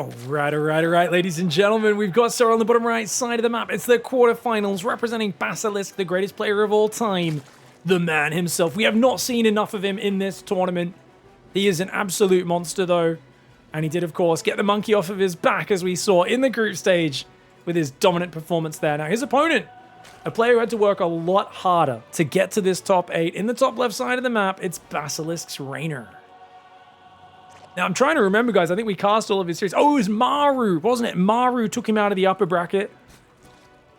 All right, ladies and gentlemen. We've got SERRAL on the bottom right side of the map. It's the quarterfinals representing Basilisk, the greatest player of all time. The man himself. We have not seen enough of him in this tournament. He is an absolute monster, though. And he did, of course, get the monkey off of his back, as we saw in the group stage with his dominant performance there. Now, his opponent, a player who had to work a lot harder to get to this top 8. In the top left side of the map, it's Basilisk's REYNOR. Now, I'm trying to remember, guys. I think we cast all of his series. Oh, it was Maru, wasn't it? Maru took him out of the upper bracket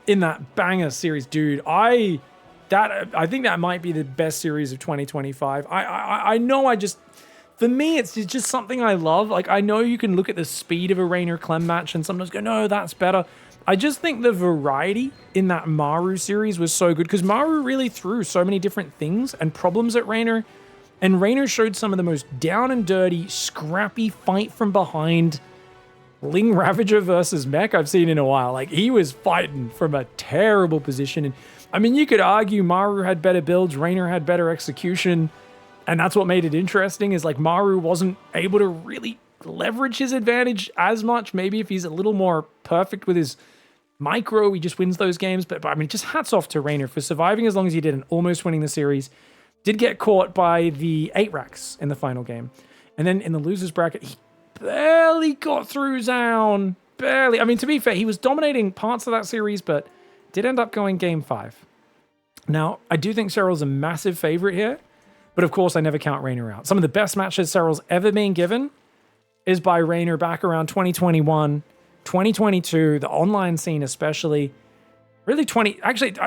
in that banger series. Dude, I think that might be the best series of 2025. I know for me, it's just something I love. Like, I know you can look at the speed of a REYNOR Clem match and sometimes go, no, that's better. I just think the variety in that Maru series was so good because Maru really threw so many different things and problems at REYNOR. And REYNOR showed some of the most down and dirty, scrappy fight from behind Ling Ravager versus Mech I've seen in a while. Like, he was fighting from a terrible position. And I mean, you could argue Maru had better builds, REYNOR had better execution. And that's what made it interesting, is like Maru wasn't able to really leverage his advantage as much. Maybe if he's a little more perfect with his micro, he just wins those games. But I mean, just hats off to REYNOR for surviving as long as he did and almost winning the series. Did get caught by the 8 racks in the final game. And then in the loser's bracket, he barely got through Zaun. Barely. I mean, to be fair, he was dominating parts of that series, but did end up going game 5. Now, I do think SERRAL's a massive favorite here, but of course, I never count REYNOR out. Some of the best matches SERRAL's ever been given is by REYNOR back around 2021, 2022, the online scene especially. Really,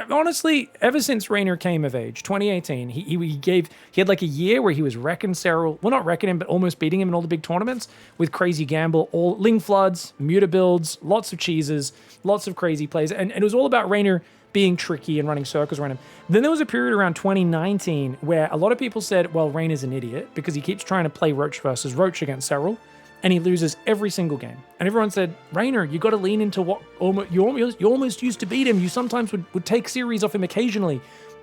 honestly, ever since REYNOR came of age, 2018, he had like a year where he was wrecking SERRAL. Well, not wrecking him, but almost beating him in all the big tournaments with crazy gamble, all Ling floods, muta builds, lots of cheeses, lots of crazy plays. And it was all about REYNOR being tricky and running circles around him. Then there was a period around 2019 where a lot of people said, well, REYNOR's an idiot because he keeps trying to play Roach versus Roach against SERRAL, and he loses every single game. And everyone said, REYNOR, you got to lean into what you almost used to beat him. You sometimes would take series off him occasionally.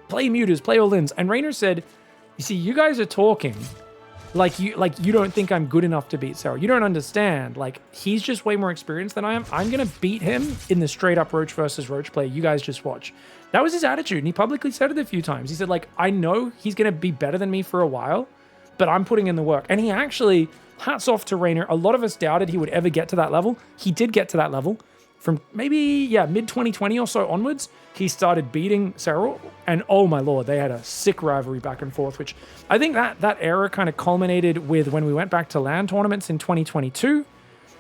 Play mutas, play all-ins. And REYNOR said, you see, you guys are talking like you don't think I'm good enough to beat SERRAL. You don't understand. Like, he's just way more experienced than I am. I'm going to beat him in the straight-up Roach versus Roach play. You guys just watch. That was his attitude, and he publicly said it a few times. He said, like, I know he's going to be better than me for a while, but I'm putting in the work. And he actually... Hats off to REYNOR. A lot of us doubted he would ever get to that level. He did get to that level. From maybe, mid-2020 or so onwards, he started beating SERRAL. And oh my lord, they had a sick rivalry back and forth, which I think that era kind of culminated with when we went back to LAN tournaments in 2022.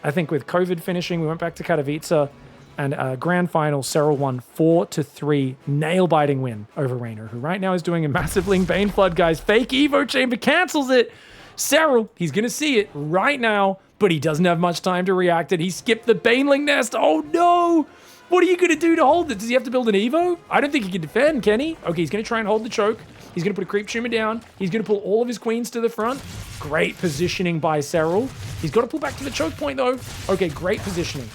I think with COVID finishing, we went back to Katowice, and grand final, SERRAL won 4-3 nail-biting win over REYNOR, who right now is doing a massive Ling-bane flood, guys. Fake Evo Chamber cancels it. SERRAL, he's going to see it right now, but he doesn't have much time to react, and he skipped the Baneling nest. Oh, no. What are you going to do to hold it? Does he have to build an Evo? I don't think he can defend, can he? Okay, he's going to try and hold the choke. He's going to put a creep tumor down. He's going to pull all of his queens to the front. Great positioning by SERRAL. He's got to pull back to the choke point, though. Okay, great positioning.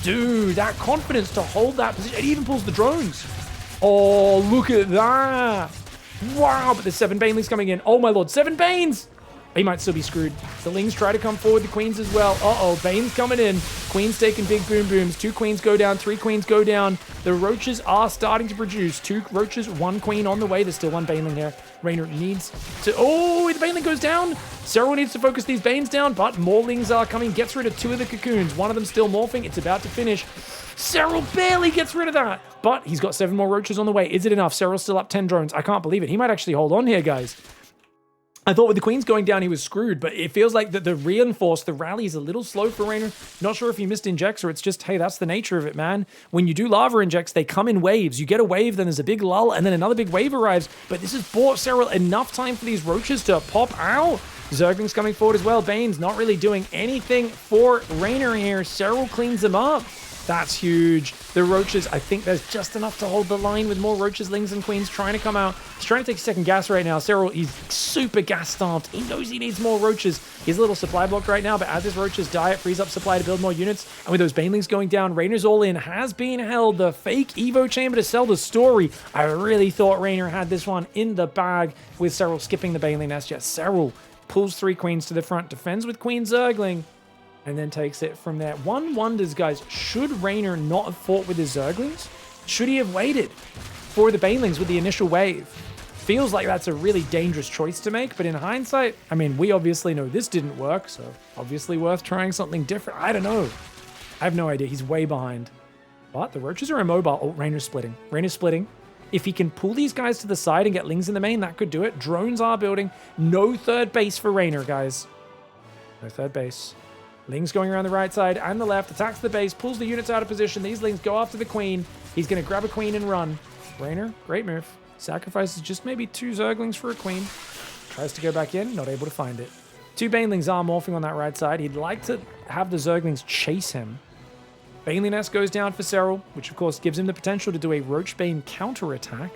Dude, that confidence to hold that position. It even pulls the drones. Oh, look at that. Wow, but there's 7 Banelings coming in. Oh, my lord, 7 Banes. He might still be screwed. The Lings try to come forward. The Queens as well. Uh-oh. Bane's coming in. Queen's taking big boom booms. 2 Queens go down. 3 Queens go down. The Roaches are starting to produce. 2 Roaches, 1 Queen on the way. There's still 1 Baneling here. REYNOR needs to... Oh, the Baneling goes down. SERRAL needs to focus these Banes down, but more Lings are coming. Gets rid of 2 of the cocoons. 1 of them still morphing. It's about to finish. SERRAL barely gets rid of that. But he's got 7 more Roaches on the way. Is it enough? SERRAL's still up 10 drones. I can't believe it. He might actually hold on here, guys. I thought with the Queens going down, he was screwed, but it feels like the rally is a little slow for REYNOR. Not sure if he missed injects or it's just, hey, that's the nature of it, man. When you do lava injects, they come in waves. You get a wave, then there's a big lull, and then another big wave arrives. But this has bought SERRAL enough time for these Roaches to pop out. Zergling's coming forward as well. Bane's not really doing anything for REYNOR here. SERRAL cleans them up. That's huge. The Roaches, I think there's just enough to hold the line with more Roaches, Lings, and Queens trying to come out. He's trying to take second gas right now. SERRAL, he's super gas-starved. He knows he needs more Roaches. He's a little supply blocked right now, but as his Roaches die, it frees up supply to build more units. And with those Banelings going down, REYNOR's all-in has been held. The fake Evo Chamber to sell the story. I really thought REYNOR had this one in the bag with SERRAL skipping the Baneling nest. Yes, SERRAL pulls 3 Queens to the front, defends with Queen Zergling. and then takes it from there. One wonders, guys, should Reynor not have fought with his Zerglings? Should he have waited for the Banelings with the initial wave? Feels like that's a really dangerous choice to make, but in hindsight, I mean, we obviously know this didn't work, so obviously worth trying something different. I don't know. I have no idea. He's way behind. But the Roaches are immobile. Oh, Reynor's splitting. Reynor's splitting. If he can pull these guys to the side and get Lings in the main, that could do it. Drones are building. No third base for Reynor, guys. No third base. Ling's going around the right side and the left, attacks the base, pulls the units out of position. These Lings go after the Queen. He's going to grab a Queen and run. Reynor, great move. Sacrifices just maybe 2 Zerglings for a Queen. Tries to go back in, not able to find it. 2 Banelings are morphing on that right side. He'd like to have the Zerglings chase him. Baneling Nest goes down for SERRAL, which of course gives him the potential to do a Roachbane counterattack.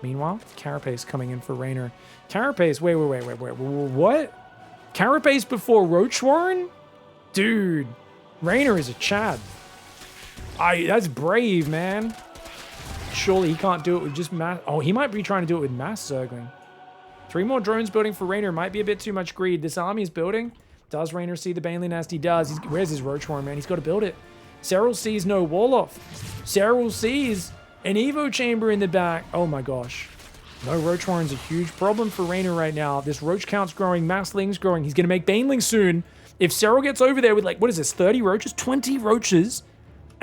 Meanwhile, Carapace coming in for Reynor. Carapace, wait, what? Carapace before Roach Warren? Dude, Reynor is a Chad. That's brave, man. Surely he can't do it with just mass. Oh, he might be trying to do it with mass Zergling. 3 more drones building for Reynor. Might be a bit too much greed. This army is building. Does Reynor see the Baneling Nest? He does. Where's his Roach Warren, man? He's got to build it. SERRAL sees no Warlock. SERRAL sees an Evo Chamber in the back. Oh my gosh. No Roach Warren's a huge problem for Reynor right now. This Roach count's growing. Mass Ling's growing. He's going to make Banelings soon. If SERRAL gets over there with, like, what is this, 30 Roaches? 20 Roaches?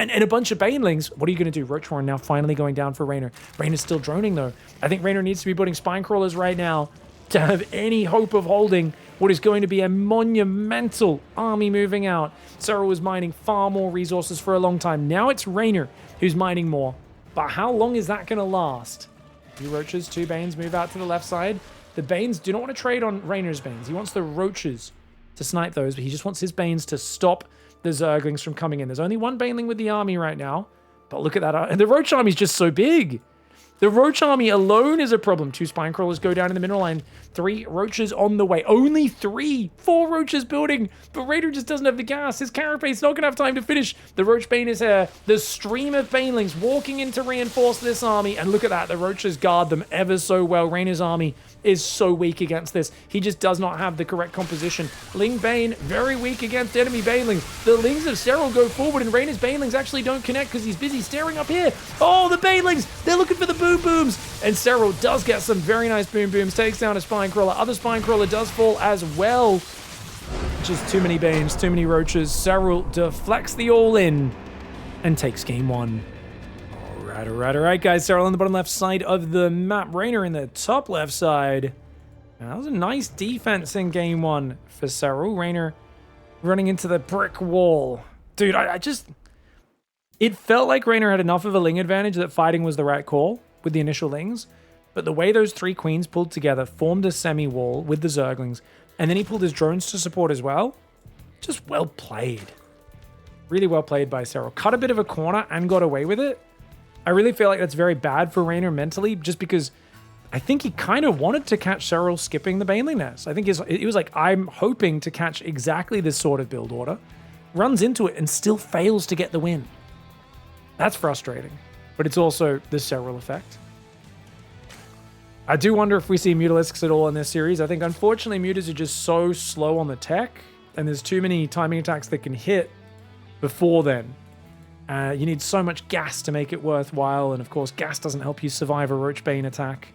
And a bunch of Banelings. What are you going to do? Roach Warren now finally going down for Reynor. Reynor's still droning, though. I think Reynor needs to be putting Spine Crawlers right now to have any hope of holding what is going to be a monumental army moving out. SERRAL was mining far more resources for a long time. Now it's Reynor who's mining more. But how long is that going to last? 2 Roaches, 2 Banes move out to the left side. The Banes do not want to trade on Reynor's Banes. He wants the Roaches to snipe those, but he just wants his Banes to stop the Zerglings from coming in. There's only 1 Baneling with the army right now, but look at that. And the Roach army is just so big. The Roach army alone is a problem. 2 Spine Crawlers go down in the middle line. 3 Roaches on the way. Only 3. 4 Roaches building. But Reynor just doesn't have the gas. His Carapace not going to have time to finish. The Roach Bane is here. The stream of Banelings walking in to reinforce this army. And look at that. The Roaches guard them ever so well. Reynor's army is so weak against this. He just does not have the correct composition. Ling-bane, very weak against enemy Banelings. The Lings of SERRAL go forward and Reynor's Banelings actually don't connect because he's busy staring up here. Oh, the Banelings! They're looking for the boom booms! And SERRAL does get some very nice boom booms, takes down a Spine Crawler. Other Spine Crawler does fall as well. Just too many Banes, too many Roaches. SERRAL deflects the all-in and takes game 1. All right, guys. SERRAL on the bottom left side of the map. Reynor in the top left side. Now, that was a nice defense in game 1 for SERRAL. Reynor running into the brick wall. Dude, I just... It felt like Reynor had enough of a Ling advantage that fighting was the right call with the initial Lings. But the way those 3 Queens pulled together, formed a semi-wall with the Zerglings, and then he pulled his drones to support as well. Just well played. Really well played by SERRAL. Cut a bit of a corner and got away with it. I really feel like that's very bad for Reynor mentally, just because I think he kind of wanted to catch SERRAL skipping the Baneling Nest. I think it was like, I'm hoping to catch exactly this sort of build order. Runs into it and still fails to get the win. That's frustrating. But it's also the SERRAL effect. I do wonder if we see Mutalisks at all in this series. I think, unfortunately, Mutas are just so slow on the tech, and there's too many timing attacks that can hit before then. You need so much gas to make it worthwhile, and of course, gas doesn't help you survive a Roachbane attack.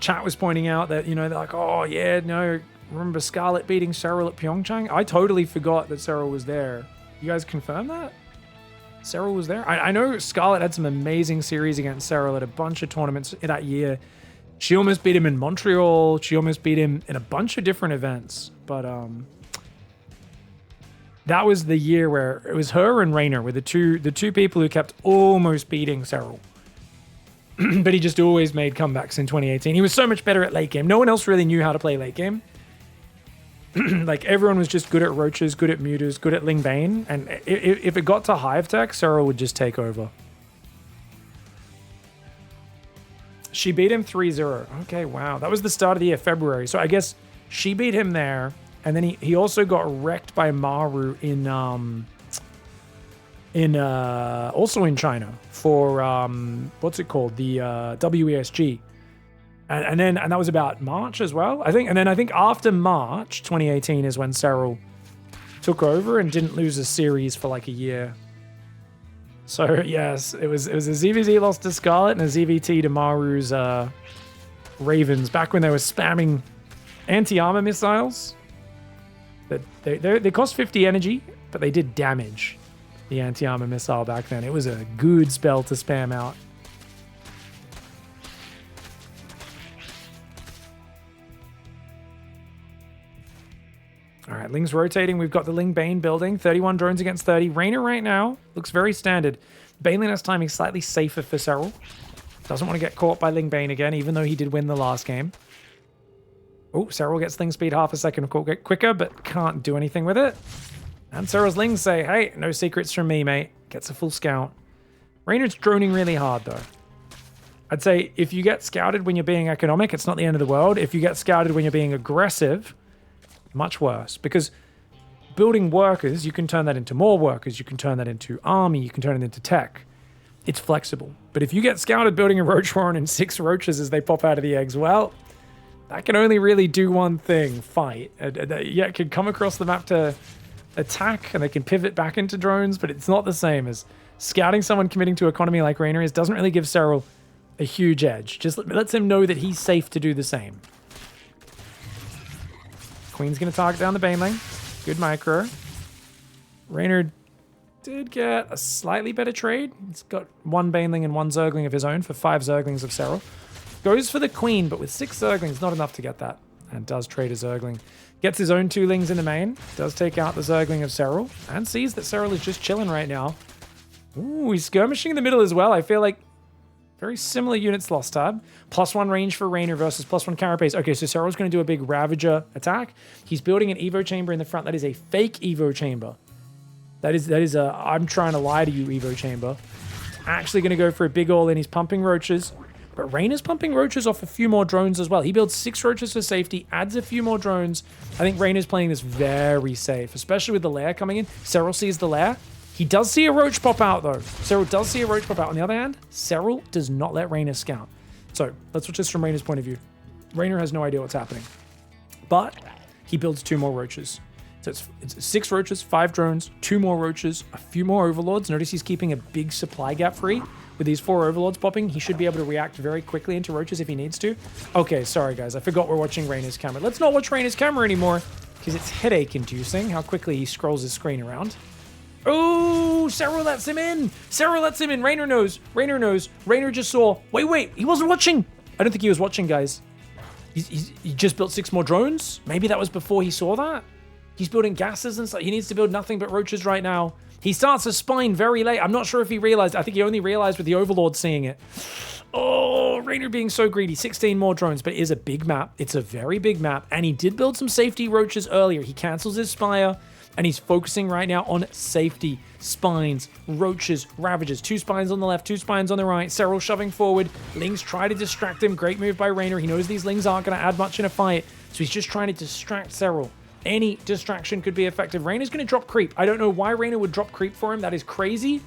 Chat was pointing out that, you know, they're like, oh, yeah, no, remember Scarlet beating SERRAL at Pyeongchang? I totally forgot that SERRAL was there. You guys confirm that? SERRAL was there? I know Scarlet had some amazing series against SERRAL at a bunch of tournaments that year. She almost beat him in Montreal. She almost beat him in a bunch of different events. But that was the year where it was her and Reynor were the two people who kept almost beating SERRAL. But he just always made comebacks in 2018. He was so much better at late game. No one else really knew how to play late game. Like, everyone was just good at Roaches, good at Mutas, good at Ling-bane. And if it got to Hive Tech, SERRAL would just take over. She beat him 3-0. Okay, wow. That was the start of the year, February. So I guess she beat him there. And then he also got wrecked by Maru also in China for, what's it called? The WESG. And that was about March as well, I think. And then I think after March 2018 is when SERRAL took over and didn't lose a series for like a year. So yes, it was a ZVZ loss to Scarlet and a ZVT to Maru's Ravens back when they were spamming anti-armor missiles. That they cost 50 energy, but they did damage the anti-armor missile back then. It was a good spell to spam out. All right, Ling's rotating. We've got the Ling-bane building. 31 drones against 30. Reynor right now looks very standard. Baneliness timing slightly safer for SERRAL. Doesn't want to get caught by Ling-bane again, even though he did win the last game. Oh, SERRAL gets Ling speed half a second quicker, but can't do anything with it. And SERRAL's Lings say, hey, no secrets from me, mate. Gets a full scout. Reynor's droning really hard, though. I'd say if you get scouted when you're being economic, it's not the end of the world. If you get scouted when you're being aggressive, much worse, because building workers, you can turn that into more workers, you can turn that into army, you can turn it into tech. It's flexible. But if you get scouted building a roach warren and 6 roaches as they pop out of the eggs, well, that can only really do one thing, fight. Yeah, it can come across the map to attack, and they can pivot back into drones, but it's not the same as scouting someone committing to economy like Reynor is. Doesn't really give SERRAL a huge edge. Just lets him know that he's safe to do the same. Queen's going to target down the Bane lane. Good micro. Reynor did get a slightly better trade. He's got 1 Baneling and 1 Zergling of his own for 5 Zerglings of SERRAL. Goes for the Queen, but with 6 Zerglings, not enough to get that. And does trade a Zergling. Gets his own 2 Lings in the main. Does take out the Zergling of SERRAL. And sees that SERRAL is just chilling right now. Ooh, he's skirmishing in the middle as well. I feel like very similar units lost tab. +1 range for Reynor versus +1 carapace. Okay, so SERRAL's going to do a big Ravager attack. He's building an Evo chamber in the front. That is a fake Evo chamber. That is a I'm trying to lie to you Evo chamber. Actually going to go for a big all in. He's pumping roaches. But Reynor's pumping roaches off a few more drones as well. He builds 6 roaches for safety, adds a few more drones. I think Reynor's playing this very safe, especially with the lair coming in. SERRAL sees the lair. He does see a roach pop out, though. SERRAL does see a roach pop out. On the other hand, SERRAL does not let Reynor scout. So let's watch this from Reynor's point of view. Reynor has no idea what's happening. But he builds 2 more roaches. So it's 6 roaches, 5 drones, 2 more roaches, a few more overlords. Notice he's keeping a big supply gap free. With these 4 overlords popping, he should be able to react very quickly into roaches if he needs to. Okay, sorry guys, I forgot we're watching Reynor's camera. Let's not watch Reynor's camera anymore, because it's headache-inducing how quickly he scrolls his screen around. Oh, SERRAL lets him in. SERRAL lets him in. Reynor knows. Reynor knows. Reynor just saw. Wait. He wasn't watching. I don't think he was watching, guys. He just built 6 more drones. Maybe that was before he saw that. He's building gases and stuff. He needs to build nothing but roaches right now. He starts a spine very late. I'm not sure if he realized. I think he only realized with the overlord seeing it. Oh, Reynor being so greedy. 16 more drones, but it is a big map. It's a very big map. And he did build some safety roaches earlier. He cancels his spire. And he's focusing right now on safety, spines, roaches, ravagers. 2 spines on the left, 2 spines on the right. SERRAL shoving forward. Lings try to distract him. Great move by Reynor. He knows these Lings aren't going to add much in a fight. So he's just trying to distract SERRAL. Any distraction could be effective. Reynor's going to drop creep. I don't know why Reynor would drop creep for him. That is crazy.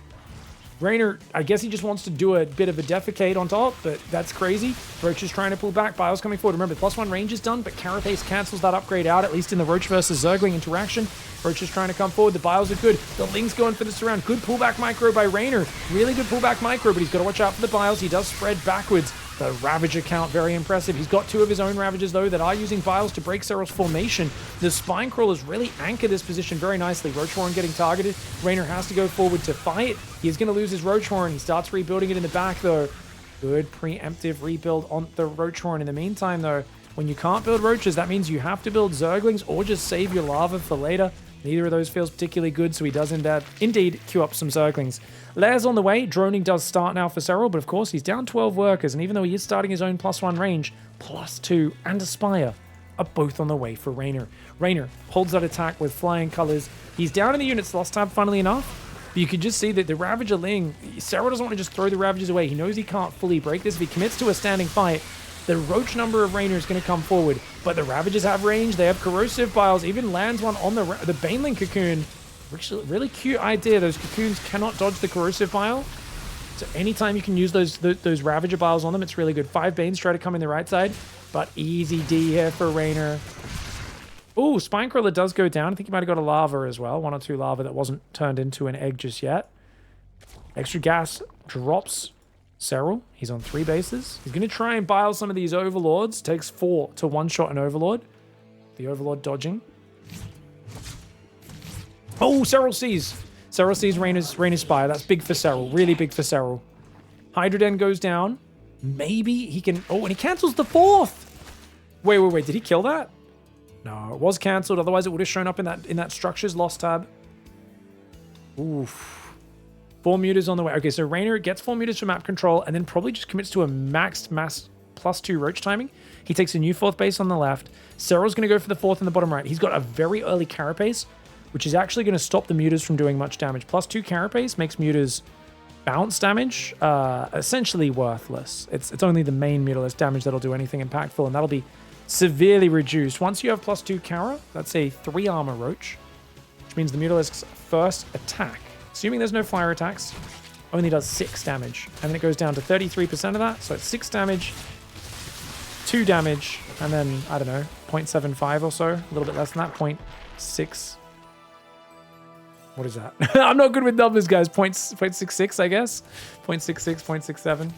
Reynor, I guess he just wants to do a bit of a defecate on top, but that's crazy. Roach is trying to pull back. Bile's coming forward. Remember, +1 range is done, but Carapace cancels that upgrade out, at least in the Roach versus Zergling interaction. Roach is trying to come forward. The Biles are good. The Ling's going for the surround. Good pullback micro by Reynor. Really good pullback micro, but he's got to watch out for the Biles. He does spread backwards. The Ravager count, very impressive. He's got 2 of his own Ravagers, though, that are using Biles to break SERRAL's formation. The Spine Crawlers really anchor this position very nicely. Roach Warren getting targeted. Reynor has to go forward to fight. He's going to lose his Roach Warren. He starts rebuilding it in the back, though. Good preemptive rebuild on the Roach Warren. In the meantime, though, when you can't build Roaches, that means you have to build Zerglings or just save your lava for later. Neither of those feels particularly good, so he does indeed queue up some Zerglings. Lair's on the way. Droning does start now for SERRAL, but of course he's down 12 workers, and even though he is starting his own +1 range, +2 and Aspire are both on the way for Reynor. Reynor holds that attack with flying colors. He's down in the units lost tab, funnily enough. But you can just see that the Ravager Ling, SERRAL doesn't want to just throw the Ravagers away. He knows he can't fully break this. If he commits to a standing fight, the Roach number of Reynor is going to come forward. But the Ravagers have range. They have corrosive biles. Even lands one on the Baneling cocoon. Really cute idea. Those cocoons cannot dodge the corrosive bile. So anytime you can use those Ravager Biles on them, it's really good. 5 Banes try to come in the right side, but easy D here for Reynor. Oh, Spinecrawler does go down. I think he might have got a lava as well. 1 or 2 lava that wasn't turned into an egg just yet. Extra gas drops SERRAL. He's on 3 bases. He's going to try and bile some of these Overlords. Takes 4 to one-shot an Overlord. The Overlord dodging. Oh, SERRAL sees. SERRAL sees Reynor's Spire. That's big for SERRAL. Really big for SERRAL. Hydra Den goes down. Maybe he can... Oh, and he cancels the 4th. Wait. Did he kill that? No, it was cancelled. Otherwise, it would have shown up in that structures lost tab. Oof. 4 mutas on the way. Okay, so Reynor gets 4 mutas for map control and then probably just commits to a maxed mass +2 roach timing. He takes a new 4th base on the left. SERRAL's going to go for the 4th in the bottom right. He's got a very early carapace, which is actually going to stop the mutas from doing much damage. +2 carapace makes mutas bounce damage essentially worthless. It's only the main mutalist damage that'll do anything impactful, and that'll be severely reduced. Once you have +2 Kara, that's a 3 armor roach, which means the mutalist's first attack, assuming there's no fire attacks, only does 6 damage. And then it goes down to 33% of that, so it's 6 damage, 2 damage, and then, I don't know, 0.75 or so, a little bit less than that, 0.6. What is that? I'm not good with numbers, guys. 0.66, I guess. 0.66, 0.67.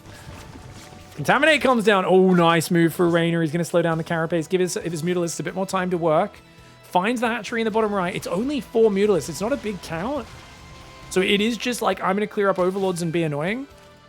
Contaminate comes down. Oh, nice move for Reynor. He's going to slow down the carapace, give his mutalists a bit more time to work. Finds the hatchery in the bottom right. It's only 4 mutalists. It's not a big count. So it is just like, I'm going to clear up Overlords and be annoying,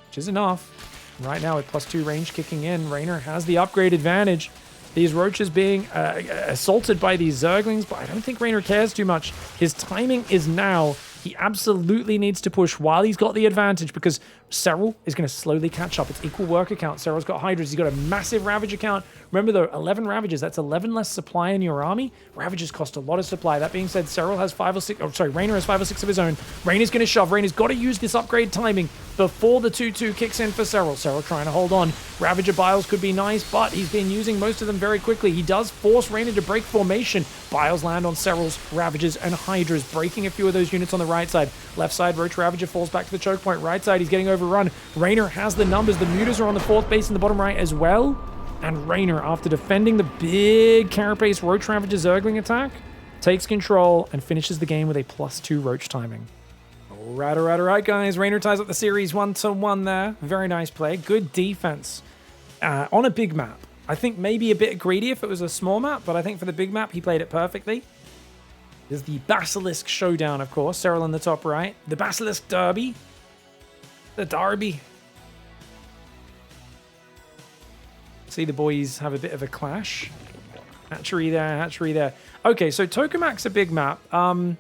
which is enough. Right now, with +2 range kicking in, Reynor has the upgrade advantage. These roaches being assaulted by these Zerglings, but I don't think Reynor cares too much. His timing is now. He absolutely needs to push while he's got the advantage, because SERRAL is going to slowly catch up. It's equal work account. SERRAL's got Hydras. He's got a massive Ravage account. Remember, though, 11 Ravages. That's 11 less supply in your army. Ravages cost a lot of supply. That being said, SERRAL has 5 or 6... Oh, sorry, Reynor has 5 or 6 of his own. Reynor's going to shove. Reynor's got to use this upgrade timing before the 2-2 kicks in for SERRAL. SERRAL trying to hold on. Ravager Biles could be nice, but he's been using most of them very quickly. He does force Reynor to break formation. Biles land on SERRAL's Ravagers and Hydras, breaking a few of those units on the right side. Left side, Roach Ravager falls back to the choke point. Right side, he's getting overrun. Reynor has the numbers. The mutas are on the 4th base in the bottom right as well. And Reynor, after defending the big carapace Roach Ravager Zergling attack, takes control and finishes the game with a +2 Roach timing. All right, guys. Reynor ties up the series 1-1 there. Very nice play. Good defense on a big map. I think maybe a bit greedy if it was a small map, but I think for the big map, he played it perfectly. There's the Basilisk Showdown, of course. SERRAL in the top right. The Basilisk Derby. The Derby. See the boys have a bit of a clash. Hatchery there, hatchery there. Okay, so Tokamac's a big map. I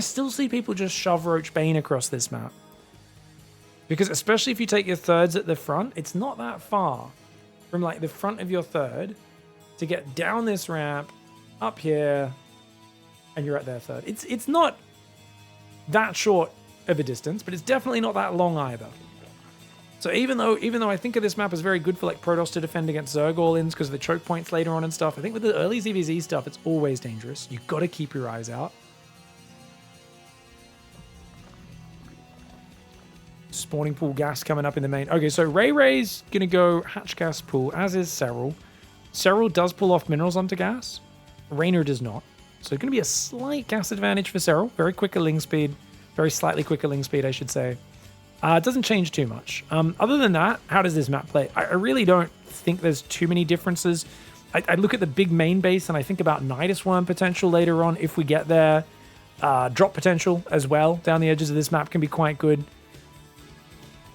still see people just shove Roach Bane across this map. Because especially if you take your thirds at the front, it's not that far from like the front of your third to get down this ramp, up here, and you're at their third. It's not that short of a distance, but it's definitely not that long either. So even though I think of this map as very good for like Protoss to defend against Zerg all-ins because of the choke points later on and stuff, I think with the early ZVZ stuff, it's always dangerous. You've got to keep your eyes out. Spawning pool gas coming up in the main. Okay, so Ray's going to go hatch gas pool, as is SERRAL. SERRAL does pull off minerals onto gas. Reynor does not. So it's going to be a slight gas advantage for SERRAL. Very quicker ling speed. Very slightly quicker ling speed, I should say. It doesn't change too much. Other than that, how does this map play? I really don't think there's too many differences. I look at the big main base and I think about Nidus Worm potential later on if we get there. Drop potential as well down the edges of this map can be quite good.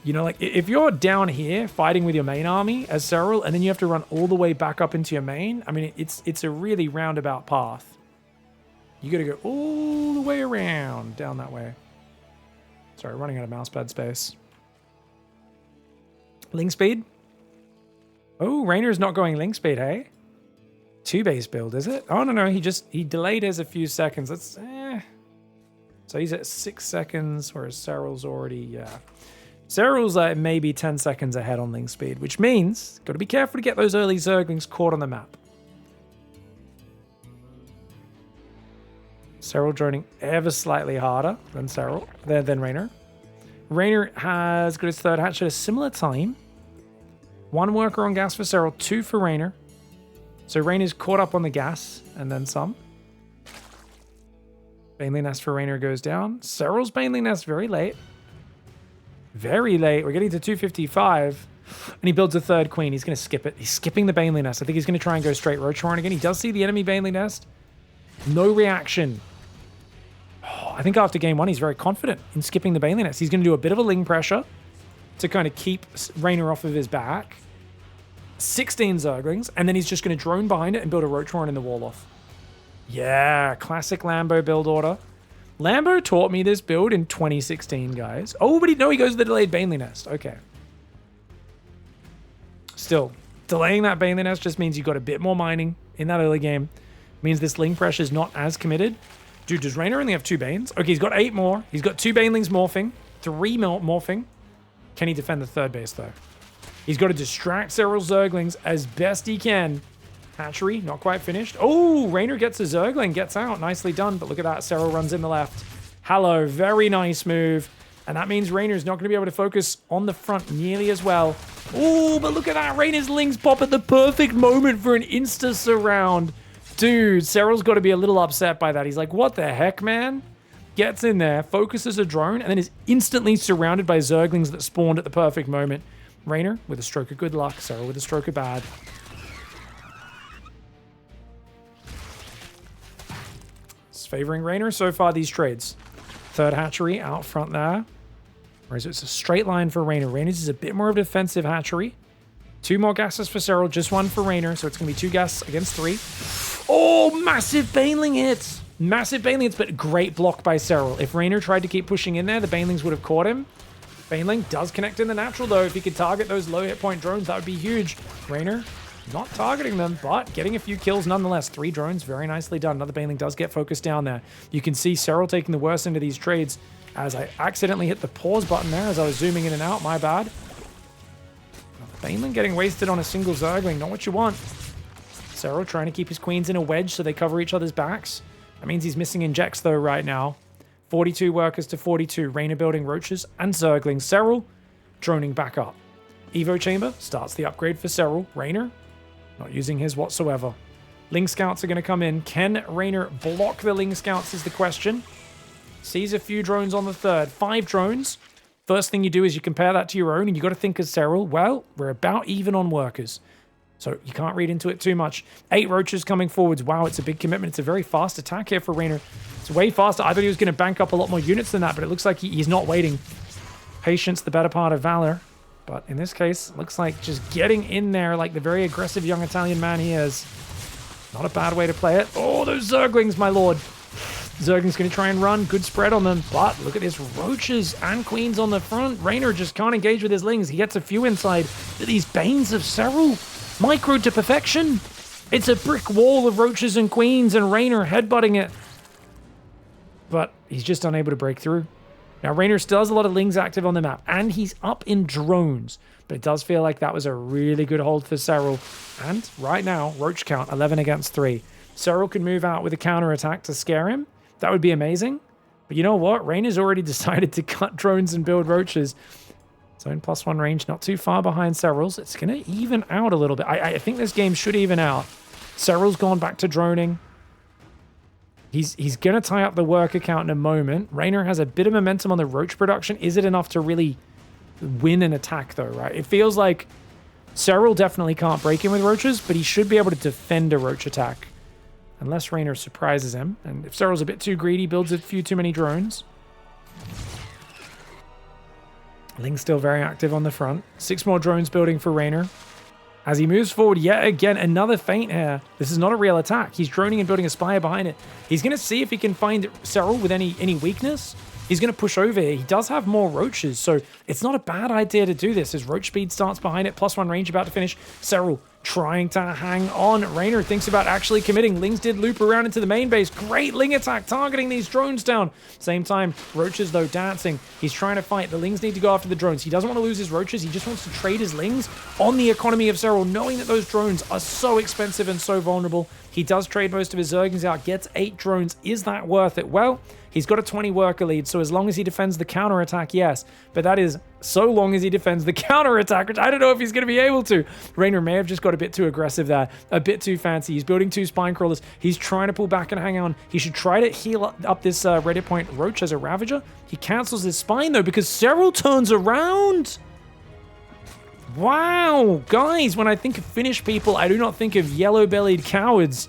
You know, like if you're down here fighting with your main army as SERRAL and then you have to run all the way back up into your main, I mean, it's a really roundabout path. You got to go all the way around down that way. Sorry, running out of mousepad space. Ling speed. Oh, Reynor's not going ling speed, hey? 2 base build, is it? Oh, no, he delayed his a few seconds. That's, So he's at 6 seconds, whereas SERRAL's already, yeah. SERRAL's like maybe 10 seconds ahead on ling speed, which means got to be careful to get those early Zerglings caught on the map. SERRAL joining ever slightly harder than Reynor. Reynor has got his third hatch at a similar time. 1 worker on gas for SERRAL, 2 for Reynor. So Reynor's caught up on the gas and then some. Baneling Nest for Reynor goes down. SERRAL's Baneling Nest very late. Very late. We're getting to 255. And he builds a third queen. He's going to skip it. He's skipping the Baneling Nest. I think he's going to try and go straight Roach Horn again. He does see the enemy Baneling Nest. No reaction. Oh, I think after game 1, he's very confident in skipping the Baneling Nest. He's going to do a bit of a Ling pressure to kind of keep Reynor off of his back. 16 Zerglings. And then he's just going to drone behind it and build a Roach Horn in the wall off. Yeah, classic Lambo build order. Lambo taught me this build in 2016, guys. Oh, but he goes to the delayed Baneling Nest. Okay. Still, delaying that Baneling Nest just means you got a bit more mining in that early game. Means this Ling pressure is not as committed. Dude, does Reynor only have 2 Banes? Okay, he's got 8 more. He's got 2 Banelings morphing. 3 morphing. Can he defend the third base, though? He's got to distract several Zerglings as best he can. Hatchery, not quite finished. Oh, Reynor gets a Zergling, gets out. Nicely done, but look at that. SERRAL runs in the left. Hello, very nice move. And that means Reynor's not going to be able to focus on the front nearly as well. Oh, but look at that. Reynor's Lings pop at the perfect moment for an insta-surround. Dude, SERRAL's got to be a little upset by that. He's like, what the heck, man? Gets in there, focuses a drone, and then is instantly surrounded by Zerglings that spawned at the perfect moment. Reynor with a stroke of good luck. SERRAL with a stroke of bad. It's favoring Reynor so far, these trades. Third hatchery out front there. Whereas it's a straight line for Reynor. Reynor's is a bit more of a defensive hatchery. 2 more gases for SERRAL, just 1 for Reynor. So it's going to be 2 gas against 3. Oh, massive Baneling hits. Massive Baneling hits, but great block by SERRAL. If Reynor tried to keep pushing in there, the Banelings would have caught him. Baneling does connect in the natural, though. If he could target those low hit point drones, that would be huge. Reynor not targeting them, but getting a few kills nonetheless. 3 drones, very nicely done. Another Baneling does get focused down there. You can see SERRAL taking the worst into these trades as I accidentally hit the pause button there as I was zooming in and out. My bad. Baneling getting wasted on a single Zergling. Not what you want. SERRAL trying to keep his queens in a wedge so they cover each other's backs. That means he's missing injects, though, right now. 42 workers to 42. Reynor building roaches and Zerglings. SERRAL droning back up. Evo chamber starts the upgrade for SERRAL. Reynor not using his whatsoever. Ling scouts are going to come in. Can Reynor block the Ling scouts is the question. Sees a few drones on the third. 5 drones. First thing you do is you compare that to your own, and you got to think as SERRAL, well, we're about even on workers. So you can't read into it too much. 8 roaches coming forwards. Wow, it's a big commitment. It's a very fast attack here for Reynor. It's way faster. I thought he was going to bank up a lot more units than that, but it looks like he's not waiting. Patience, the better part of valor. But in this case, looks like just getting in there like the very aggressive young Italian man he is. Not a bad way to play it. Oh, those Zerglings, my lord. Zergling's going to try and run. Good spread on them. But look at this. Roaches and queens on the front. Reynor just can't engage with his Lings. He gets a few inside. These Banes of SERRAL. Micro to perfection. It's a brick wall of roaches and queens and Reynor headbutting it. But he's just unable to break through. Now, Reynor still has a lot of Lings active on the map, and he's up in drones. But it does feel like that was a really good hold for SERRAL. And right now, roach count 11 against 3. SERRAL can move out with a counterattack to scare him. That would be amazing. But you know what? Reynor's already decided to cut drones and build roaches. Zone +1 range, not too far behind SERRAL's. It's going to even out a little bit. I think this game should even out. SERRAL's gone back to droning. He's going to tie up the worker count in a moment. Reynor has a bit of momentum on the roach production. Is it enough to really win an attack, though, right? It feels like SERRAL definitely can't break him with roaches, but he should be able to defend a roach attack. Unless Reynor surprises him. And if SERRAL's a bit too greedy, builds a few too many drones. Ling's still very active on the front. 6 more drones building for Reynor. As he moves forward, yet again, another feint here. This is not a real attack. He's droning and building a spire behind it. He's going to see if he can find SERRAL with any weakness. He's going to push over here. He does have more roaches, so it's not a bad idea to do this as roach speed starts behind it. +1 range about to finish. SERRAL trying to hang on. REYNOR thinks about actually committing. Lings did loop around into the main base. Great Ling attack, targeting these drones down. Same time, Roaches, though, dancing. He's trying to fight. The Lings need to go after the drones. He doesn't want to lose his Roaches. He just wants to trade his Lings on the economy of SERRAL, knowing that those drones are so expensive and so vulnerable. He does trade most of his Zerglings out, gets 8 drones. Is that worth it? Well, he's got a 20 worker lead, so as long as he defends the counterattack, yes. But that is so long as he defends the counterattack, which I don't know if he's going to be able to. REYNOR may have just got a bit too aggressive there, a bit too fancy. He's building 2 spine crawlers. He's trying to pull back and hang on. He should try to heal up this Reddit point Roach as a Ravager. He cancels his spine, though, because SERRAL turns around. Wow, guys, when I think of Finnish people, I do not think of yellow-bellied cowards.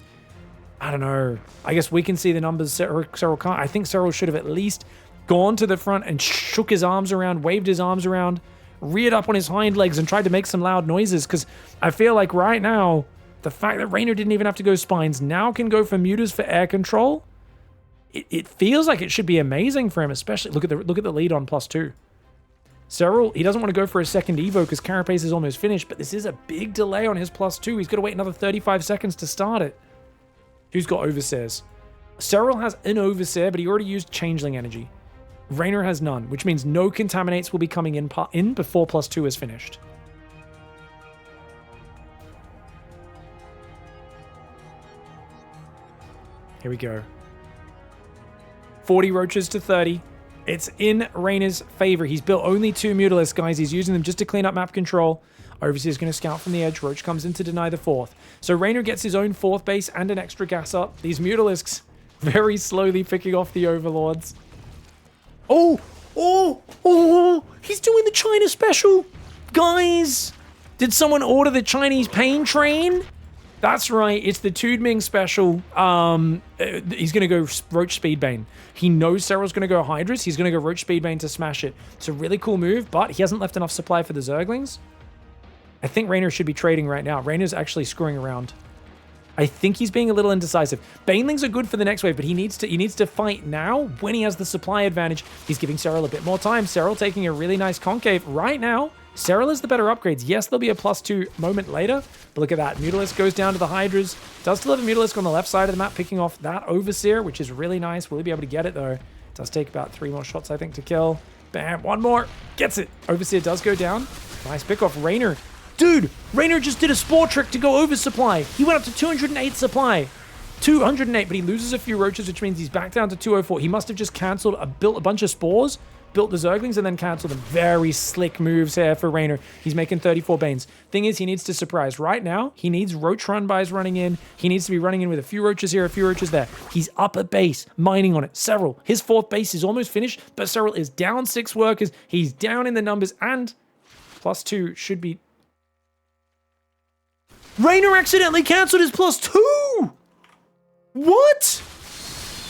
I don't know. I guess we can see the numbers. SERRAL can't. I think SERRAL should have at least gone to the front and shook his arms around, waved his arms around, reared up on his hind legs and tried to make some loud noises, because I feel like right now, the fact that REYNOR didn't even have to go spines, now can go for mutas for air control. It feels like it should be amazing for him, especially look at the lead on +2. SERRAL, he doesn't want to go for a second Evo because Carapace is almost finished, but this is a big delay on his +2. He's got to wait another 35 seconds to start it. Who's got Overseers? SERRAL has an Overseer, but he already used Changeling energy. REYNOR has none, which means no Contaminates will be coming in before +2 is finished. Here we go. 40 Roaches to 30. It's in REYNOR's favor. He's built only 2 Mutalisks, guys. He's using them just to clean up map control. Overseer is going to scout from the edge. Roach comes in to deny the 4th. So REYNOR gets his own 4th base and an extra gas up. These Mutalisks very slowly picking off the Overlords. Oh! He's doing the China special! Guys! Did someone order the Chinese pain train? That's right, it's the Tudming special. He's going to go Roach Speedbane. He knows SERRAL's going to go Hydras. He's going to go Roach Speedbane to smash it. It's a really cool move, but he hasn't left enough supply for the Zerglings. I think REYNOR should be trading right now. REYNOR's actually screwing around. I think he's being a little indecisive. Banelings are good for the next wave, but he needs to fight now when he has the supply advantage. He's giving SERRAL a bit more time. SERRAL taking a really nice concave right now. SERRAL is the better upgrades. Yes, there'll be a +2 moment later, but look at that. Mutalisk goes down to the Hydras. Does still have a Mutalisk on the left side of the map, picking off that Overseer, which is really nice. Will he be able to get it, though? Does take about 3 more shots, I think, to kill. Bam, 1 more. Gets it. Overseer does go down. Nice pick off REYNOR. Dude, REYNOR just did a Spore trick to go oversupply. He went up to 208 supply. 208, but he loses a few Roaches, which means he's back down to 204. He must have just cancelled, built a bunch of Spores, built the Zerglings, and then cancelled them. Very slick moves here for REYNOR. He's making 34 Banes. Thing is, he needs to surprise. Right now, he needs Roach run-bys running in. He needs to be running in with a few Roaches here, a few Roaches there. He's up a base, mining on it. SERRAL, his 4th base is almost finished, but SERRAL is down 6 workers. He's down in the numbers, and +2 should be... REYNOR accidentally cancelled his +2! What?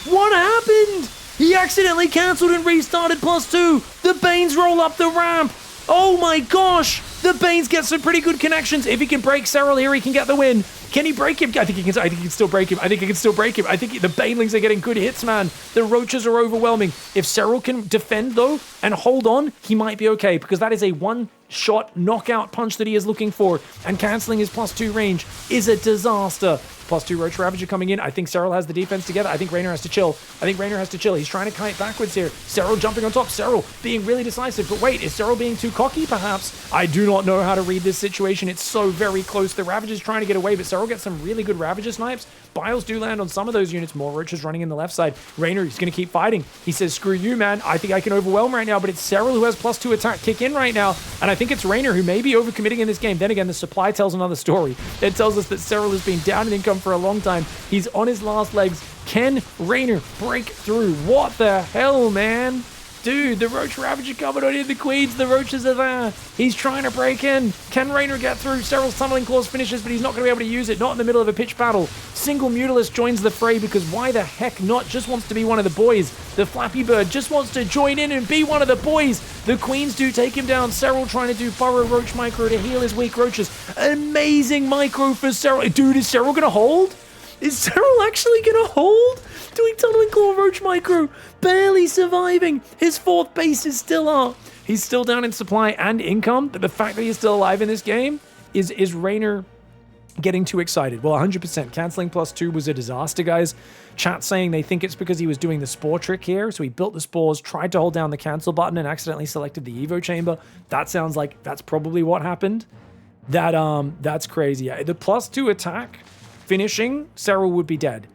What happened? He accidentally cancelled and restarted +2. The Banes roll up the ramp. Oh my gosh. The Banes get some pretty good connections. If he can break SERRAL here, he can get the win. Can he break him? I think he can still break him. I think the Banelings are getting good hits, man. The Roaches are overwhelming. If SERRAL can defend, though, and hold on, he might be okay, because that is a one-shot knockout punch that he is looking for, and cancelling his +2 range is a disaster. +2 Roach Ravager coming in. I think SERRAL has the defense together. I think REYNOR has to chill. He's trying to kite backwards here. SERRAL jumping on top. SERRAL being really decisive. But wait, is SERRAL being too cocky, perhaps? I do not know how to read this situation. It's so very close. The Ravager's trying to get away, but SERRAL gets some really good Ravager snipes. Biles do land on some of those units. More Roaches running in the left side. REYNOR is going to keep fighting. He says, screw you, man. I think I can overwhelm right now, but it's SERRAL who has +2 attack kick in right now. And I think it's REYNOR who may be overcommitting in this game. Then again, the supply tells another story. It tells us that SERRAL has been down in income for a long time. He's on his last legs. Can REYNOR break through? What the hell, man? Dude, the Roach Ravager covered on the Queens. The Roaches are there. He's trying to break in. Can REYNOR get through? SERRAL's Tunneling Claws finishes, but he's not going to be able to use it. Not in the middle of a pitch battle. Single Mutalisk joins the fray because why the heck not? Just wants to be one of the boys. The Flappy Bird just wants to join in and be one of the boys. The Queens do take him down. SERRAL trying to do Burrow Roach Micro to heal his weak Roaches. Amazing Micro for SERRAL. Dude, is SERRAL going to hold? Is SERRAL actually going to hold? Doing Tunneling Claw Roach Micro. Barely surviving. His 4th base is still up. He's still down in supply and income, but the fact that he's still alive in this game is REYNOR getting too excited. Well, 100%. Canceling +2 was a disaster, guys. Chat saying they think it's because he was doing the spore trick here. So he built the spores, tried to hold down the cancel button, and accidentally selected the Evo chamber. That sounds like that's probably what happened. That's crazy. Yeah, the +2 attack finishing, SERRAL would be dead.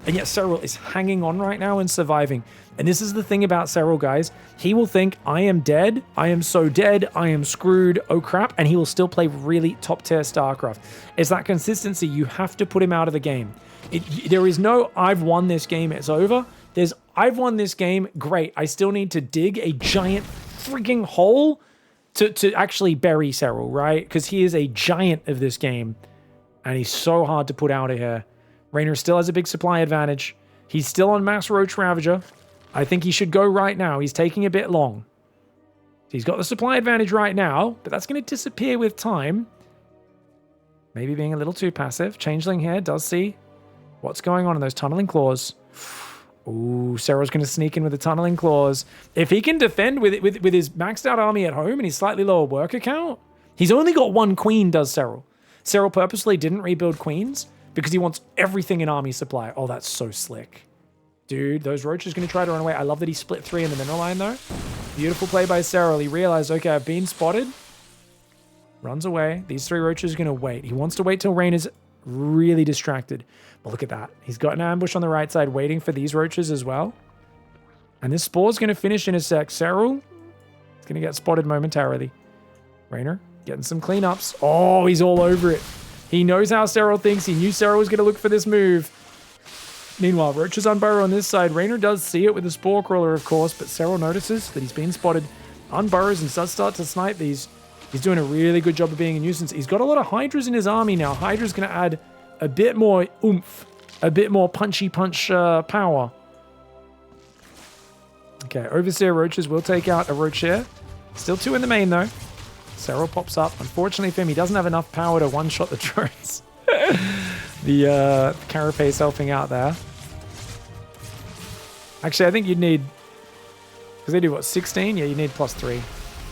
And yet SERRAL is hanging on right now and surviving. And this is the thing about SERRAL, guys. He will think, I am dead. I am so dead. I am screwed. Oh, crap. And he will still play really top-tier StarCraft. It's that consistency. You have to put him out of the game. There is no, I've won this game, it's over. There's, I've won this game, great. I still need to dig a giant freaking hole to actually bury SERRAL, right? Because he is a giant of this game. And he's so hard to put out of here. REYNOR still has a big supply advantage. He's still on Mass Roach Ravager. I think he should go right now. He's taking a bit long. He's got the supply advantage right now, but that's going to disappear with time. Maybe being a little too passive. Changeling here does see what's going on in those tunneling claws. Ooh, SERRAL's going to sneak in with the tunneling claws. If he can defend with his maxed out army at home and his slightly lower worker count, he's only got one queen, does SERRAL. SERRAL purposely didn't rebuild queens because he wants everything in army supply. Oh, that's so slick. Dude, those roaches going to try to run away. I love that he split 3 in the mineral line, though. Beautiful play by SERRAL. He realized, okay, I've been spotted. Runs away. These 3 roaches are going to wait. He wants to wait till Rain is really distracted. But look at that. He's got an ambush on the right side waiting for these roaches as well. And this spore's going to finish in a sec. SERRAL is going to get spotted momentarily. REYNOR getting some cleanups. Oh, he's all over it. He knows how SERRAL thinks. He knew SERRAL was going to look for this move. Meanwhile, roaches unburrow on this side. REYNOR does see it with the spore crawler, of course, but SERRAL notices that he's been spotted. Unburrows and does start to snipe these. He's doing a really good job of being a nuisance. He's got a lot of Hydras in his army now. Hydra's going to add a bit more oomph, a bit more punchy punch power. Okay, Overseer roaches will take out a roach here. Still 2 in the main, though. SERRAL pops up. Unfortunately for him, he doesn't have enough power to one-shot the drones. The Carapace helping out there. Actually, I think you'd need... Because they do, what, 16? Yeah, you need +3.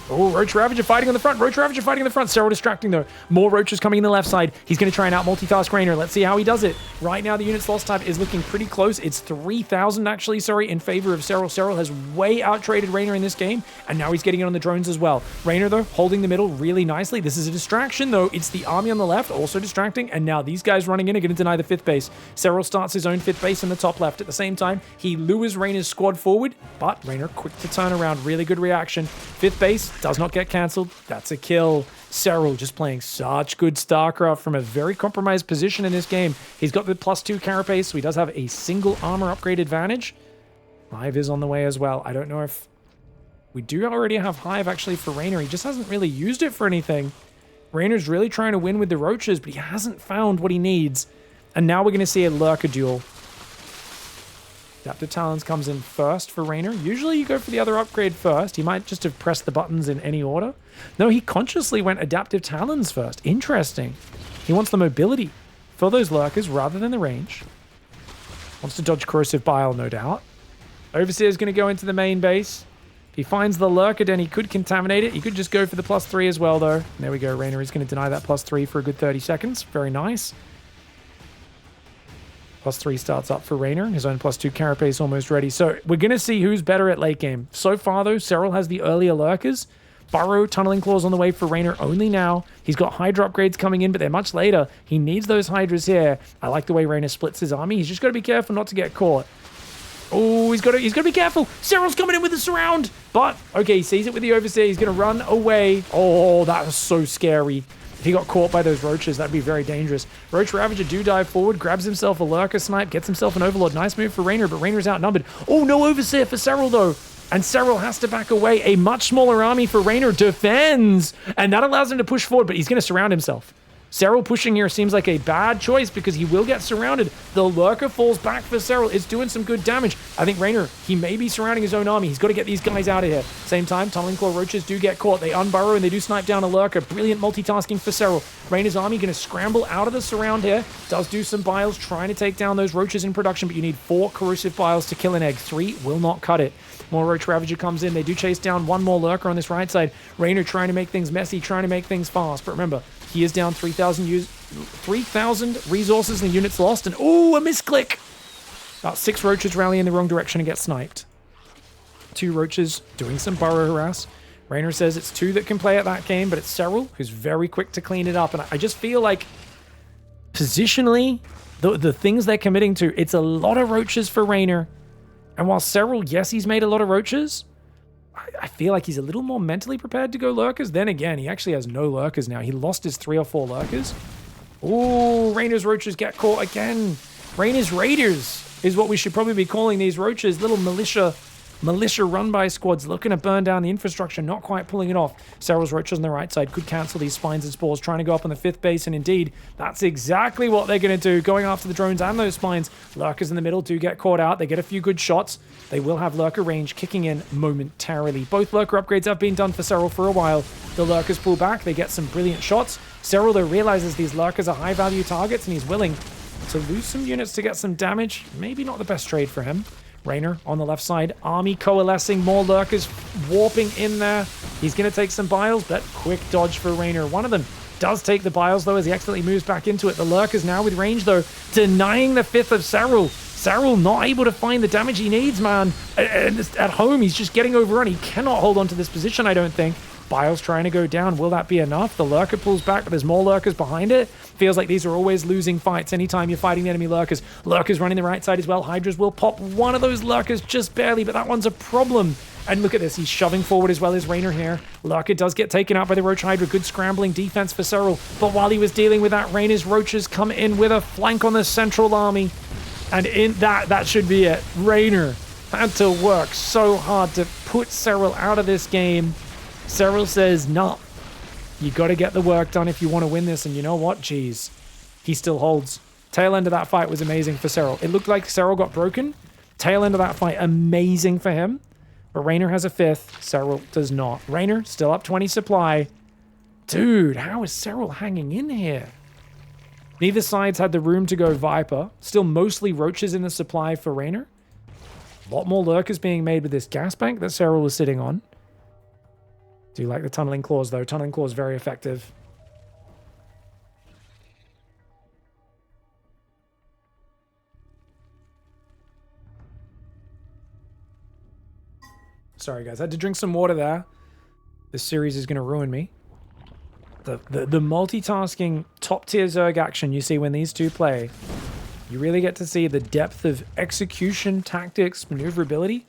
Oh, Roach Ravager fighting on the front. Roach Ravager fighting on the front. SERRAL distracting, though. More roaches coming in the left side. He's going to try and out-multitask REYNOR. Let's see how he does it. Right now, the unit's loss type is looking pretty close. It's 3,000, actually, sorry, in favor of SERRAL. SERRAL has way out-traded REYNOR in this game, and now he's getting it on the drones as well. REYNOR, though, holding the middle really nicely. This is a distraction, though. It's the army on the left, also distracting, and now these guys running in are going to deny the 5th base. SERRAL starts his own 5th base in the top left. At the same time, he lures REYNOR's squad forward, but REYNOR quick to turn around. Really good reaction. 5th base does not get cancelled. That's a kill. SERRAL just playing such good StarCraft from a very compromised position in this game. He's got the +2 Carapace, so he does have a single armor upgrade advantage. Hive is on the way as well. I don't know if... We do already have Hive, actually, for REYNOR. He just hasn't really used it for anything. REYNOR's really trying to win with the roaches, but he hasn't found what he needs. And now we're going to see a Lurker duel. Adaptive Talons comes in first for REYNOR. Usually you go for the other upgrade first. He might just have pressed the buttons in any order. No, he consciously went Adaptive Talons first. Interesting. He wants the mobility for those Lurkers rather than the range. Wants to dodge Corrosive Bile, no doubt. Overseer's going to go into the main base. If he finds the Lurker, then he could contaminate it. He could just go for the +3 as well, though. There we go. REYNOR is going to deny that +3 for a good 30 seconds. Very nice. +3 starts up for REYNOR. His own +2 Carapace almost ready. So we're going to see who's better at late game. So far, though, SERRAL has the earlier Lurkers. Burrow, Tunneling Claws on the way for REYNOR only now. He's got Hydra upgrades coming in, but they're much later. He needs those Hydras here. I like the way REYNOR splits his army. He's just got to be careful not to get caught. Oh, he's got to be careful. SERRAL's coming in with a surround. But, okay, he sees it with the Overseer. He's going to run away. Oh, that was so scary. If he got caught by those roaches, that'd be very dangerous. Roach Ravager do dive forward, grabs himself a Lurker snipe, gets himself an Overlord. Nice move for REYNOR, but REYNOR's outnumbered. Oh, no Overseer for SERRAL, though. And SERRAL has to back away. A much smaller army for REYNOR defends. And that allows him to push forward, but he's going to surround himself. SERRAL pushing here seems like a bad choice because he will get surrounded. The Lurker falls back for SERRAL. It's doing some good damage. I think REYNOR, he may be surrounding his own army. He's got to get these guys out of here. Same time, Tunneling Claw roaches do get caught. They unburrow and they do snipe down a Lurker. Brilliant multitasking for SERRAL. REYNOR's army going to scramble out of the surround here. Does do some biles, trying to take down those roaches in production, but you need 4 corrosive biles to kill an egg. 3 will not cut it. More Roach Ravager comes in. They do chase down one more Lurker on this right side. REYNOR trying to make things messy, trying to make things fast. But remember, he is down 3,000 3,000 resources and the units lost. And oh, a misclick. About 6 roaches rally in the wrong direction and get sniped. 2 roaches doing some burrow harass. REYNOR says it's 2 that can play at that game, but it's SERRAL who's very quick to clean it up. And I just feel like positionally, the things they're committing to, it's a lot of roaches for REYNOR. And while SERRAL, yes, he's made a lot of roaches, I feel like he's a little more mentally prepared to go lurkers. Then again, he actually has no lurkers now. He lost his 3 or 4 lurkers. Oh, REYNOR's roaches get caught again. REYNOR's raiders is what we should probably be calling these roaches. Little militia run-by squads looking to burn down the infrastructure, not quite pulling it off. SERRAL's roaches on the right side could cancel these spines and spores, trying to go up on the 5th base, and indeed, that's exactly what they're going to do, going after the drones and those spines. Lurkers in the middle do get caught out. They get a few good shots. They will have lurker range kicking in momentarily. Both lurker upgrades have been done for SERRAL for a while. The lurkers pull back. They get some brilliant shots. SERRAL, though, realizes these lurkers are high-value targets, and he's willing to lose some units to get some damage. Maybe not the best trade for him. REYNOR on the left side, army coalescing, more lurkers warping in there. He's going to take some biles, but quick dodge for REYNOR. One of them does take the biles, though, as he accidentally moves back into it. The lurkers now with range, though, denying the 5th of SERRAL. SERRAL not able to find the damage he needs, man. And at home, he's just getting overrun. He cannot hold on to this position, I don't think. Biles trying to go down. Will that be enough? The lurker pulls back, but there's more lurkers behind it. Feels like these are always losing fights anytime you're fighting the enemy lurkers. Lurkers running the right side as well. Hydras will pop one of those lurkers just barely, but that one's a problem. And look at this. He's shoving forward as well as REYNOR here. Lurker does get taken out by the Roach Hydra. Good scrambling defense for SERRAL. But while he was dealing with that, REYNOR's roaches come in with a flank on the central army. And in that should be it. REYNOR had to work so hard to put SERRAL out of this game. SERRAL says, nah, you got to get the work done if you want to win this. And you know what? Jeez, he still holds. Tail end of that fight was amazing for SERRAL. It looked like SERRAL got broken. Tail end of that fight, amazing for him. But REYNOR has a 5th. SERRAL does not. REYNOR still up 20 supply. Dude, how is SERRAL hanging in here? Neither side's had the room to go Viper. Still mostly roaches in the supply for REYNOR. A lot more lurkers being made with this gas bank that SERRAL was sitting on. Do like the tunneling claws, though. Tunneling claws very effective. Sorry, guys. I had to drink some water there. This series is going to ruin me. The multitasking top-tier Zerg action you see when these two play, you really get to see the depth of execution, tactics, maneuverability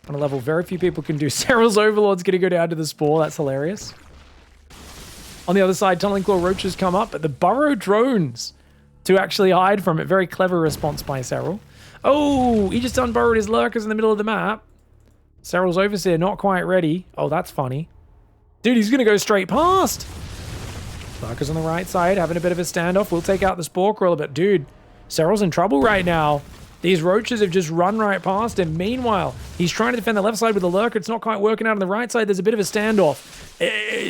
on a level very few people can do. SERRAL's Overlord's going to go down to the Spore. That's hilarious. On the other side, Tunneling Claw Roaches come up, but the burrow drones to actually hide from it. Very clever response by SERRAL. Oh, he just unburrowed his lurkers in the middle of the map. SERRAL's Overseer not quite ready. Oh, that's funny. Dude, he's going to go straight past. Lurkers on the right side, having a bit of a standoff. We'll take out the Spore Crawler, but dude, SERRAL's in trouble right now. These roaches have just run right past him. Meanwhile, he's trying to defend the left side with the lurker. It's not quite working out on the right side. There's a bit of a standoff.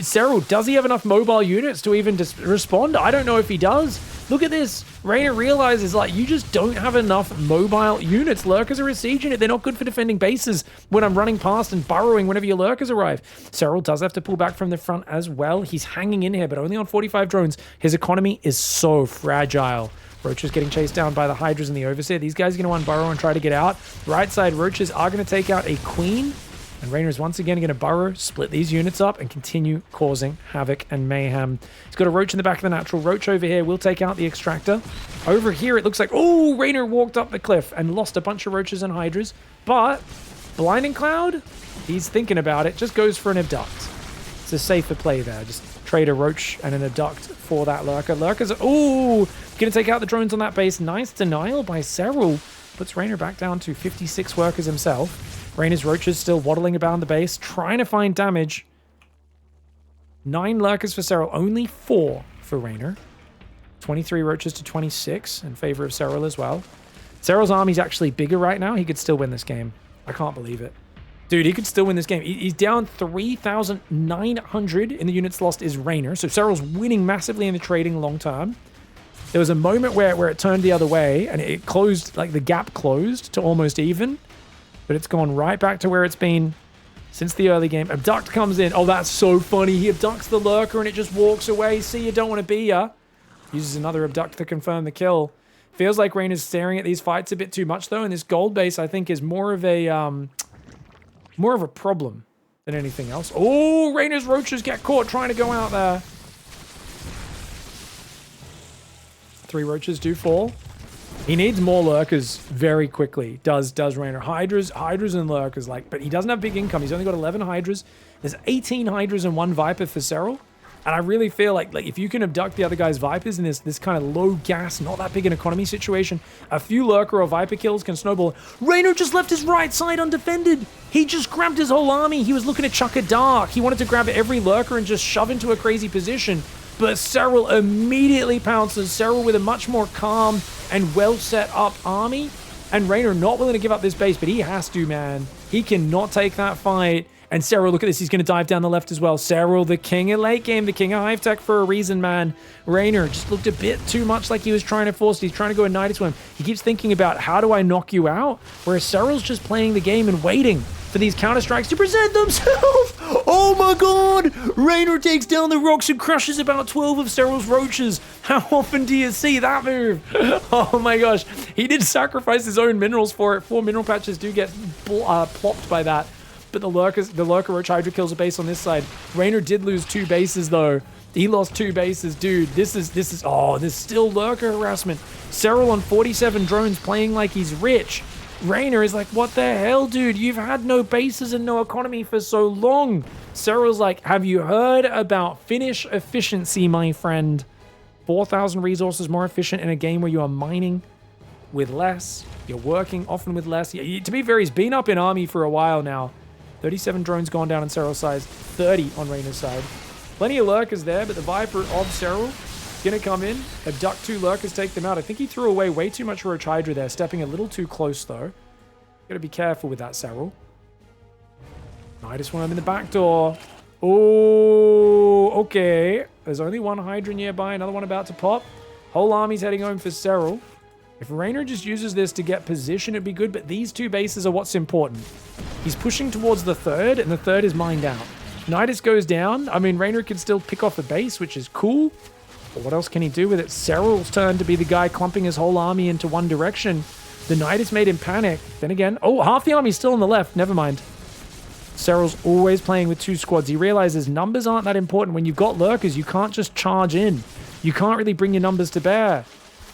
SERRAL, does he have enough mobile units to even respond? I don't know if he does. Look at this. REYNOR realizes, like, you just don't have enough mobile units. Lurkers are a siege unit. They're not good for defending bases when I'm running past and burrowing whenever your lurkers arrive. SERRAL does have to pull back from the front as well. He's hanging in here, but only on 45 drones. His economy is so fragile. Roaches getting chased down by the Hydras and the Overseer. These guys are going to unburrow and try to get out. Right side, Roaches are going to take out a Queen. And REYNOR is once again going to burrow, split these units up, and continue causing havoc and mayhem. He's got a Roach in the back of the natural. Roach over here will take out the Extractor. Over here, it looks like, oh, REYNOR walked up the cliff and lost a bunch of Roaches and Hydras. But Blinding Cloud, he's thinking about it, just goes for an Abduct. It's a safer play there. Just trade a Roach and an Abduct for that Lurker. Lurkers, oh, going to take out the drones on that base. Nice denial by SERRAL. Puts REYNOR back down to 56 workers himself. REYNOR's Roaches still waddling about the base, trying to find damage. 9 lurkers for SERRAL, only 4 for REYNOR. 23 Roaches to 26 in favor of SERRAL as well. SERRAL's army's actually bigger right now. He could still win this game. I can't believe it. Dude, he could still win this game. He's down 3,900 in the units lost is REYNOR. So SERRAL's winning massively in the trading long term. There was a moment where it turned the other way and it closed, like the gap closed to almost even. But it's gone right back to where it's been since the early game. Abduct comes in. Oh, that's so funny. He abducts the lurker and it just walks away. See, you don't want to be ya. Uses another abduct to confirm the kill. Feels like Reynor's staring at these fights a bit too much, though, and this gold base, I think, is more of a problem than anything else. Oh, Reynor's roaches get caught trying to go out there. 3 roaches do fall. He needs more lurkers very quickly. Does Reynor. Hydras and lurkers, like, but he doesn't have big income. He's only got 11 hydras. There's 18 hydras and 1 viper for SERRAL. And I really feel like if you can abduct the other guy's vipers in this kind of low gas, not that big an economy situation, a few lurker or viper kills can snowball. Reynor just left his right side undefended. He just grabbed his whole army. He was looking to chuck a dark. He wanted to grab every lurker and just shove into a crazy position. But SERRAL immediately pounces. SERRAL with a much more calm and well set up army. And Reynor not willing to give up this base, but he has to, man. He cannot take that fight. And SERRAL, look at this, he's going to dive down the left as well. SERRAL, the king of late game, the king of hive tech for a reason, man. Reynor just looked a bit too much like he was trying to force it. He's trying to go a Nidus with him. He keeps thinking about, how do I knock you out? Whereas SERRAL's just playing the game and waiting for these counter-strikes to present themselves. Oh my god! Reynor takes down the rocks and crushes about 12 of SERRAL's roaches. How often do you see that move? Oh my gosh. He did sacrifice his own minerals for it. 4 mineral patches do get plopped by that. But the lurker roach hydra kills a base on this side. Reynor did lose 2 bases though. He lost 2 bases, dude. This is there's still lurker harassment. SERRAL on 47 drones playing like he's rich. Reynor is like, what the hell, dude? You've had no bases and no economy for so long. SERRAL's like, have you heard about Finnish efficiency, my friend? 4,000 resources more efficient in a game where you are mining with less. You're working often with less. To be fair, he's been up in army for a while now. 37 drones gone down on SERRAL's side, 30 on Reynor's side. Plenty of lurkers there, but the Viper of SERRAL is going to come in, abduct 2 lurkers, take them out. I think he threw away way too much Roach Hydra there, stepping a little too close though. Got to be careful with that, SERRAL. Nidus worm in the back door. Oh, okay. There's only 1 Hydra nearby, another one about to pop. Whole army's heading home for SERRAL. If Reynor just uses this to get position, it'd be good, but these 2 bases are what's important. He's pushing towards the 3rd, and the 3rd is mined out. Nidus goes down. I mean, Reynor can still pick off a base, which is cool. But what else can he do with it? SERRAL's turn to be the guy clumping his whole army into one direction. The Nidus made him panic. Then again, oh, half the army's still on the left. Never mind. SERRAL's always playing with 2 squads. He realizes numbers aren't that important. When you've got lurkers, you can't just charge in. You can't really bring your numbers to bear.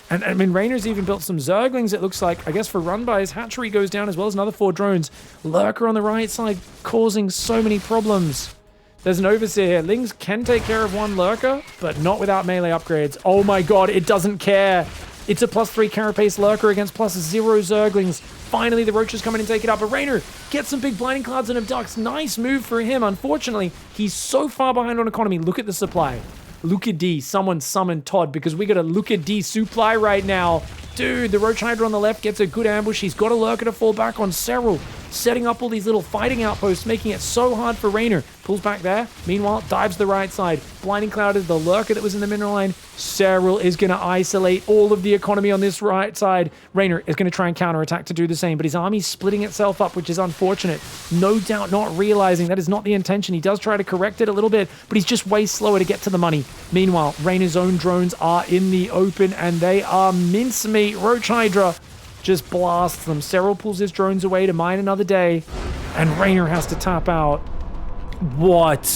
And I mean, Reynor's even built some Zerglings, it looks like. I guess for run-bys, hatchery goes down as well as another 4 drones. Lurker on the right side causing so many problems. There's an Overseer here. Lings can take care of 1 lurker, but not without melee upgrades. Oh my god, it doesn't care. It's a +3 carapace lurker against +0 Zerglings. Finally, the roaches come in and take it up. But Reynor gets some big blinding clouds and abducts. Nice move for him. Unfortunately, he's so far behind on economy. Look at the supply. Luca D, someone summoned Todd because we got a Luca D supply right now. Dude, the Roach Hydra on the left gets a good ambush. He's got a lurker to fall back on. SERRAL setting up all these little fighting outposts, making it so hard for Reynor. Pulls back there. Meanwhile, dives the right side. Blinding Cloud is the lurker that was in the mineral line. SERRAL is going to isolate all of the economy on this right side. Reynor is going to try and counterattack to do the same, but his army's splitting itself up, which is unfortunate. No doubt not realizing that is not the intention. He does try to correct it a little bit, but he's just way slower to get to the money. Meanwhile, Reynor's own drones are in the open, and they are mincemeat. Roach Hydra just blasts them. SERRAL pulls his drones away to mine another day, and Reynor has to tap out. What?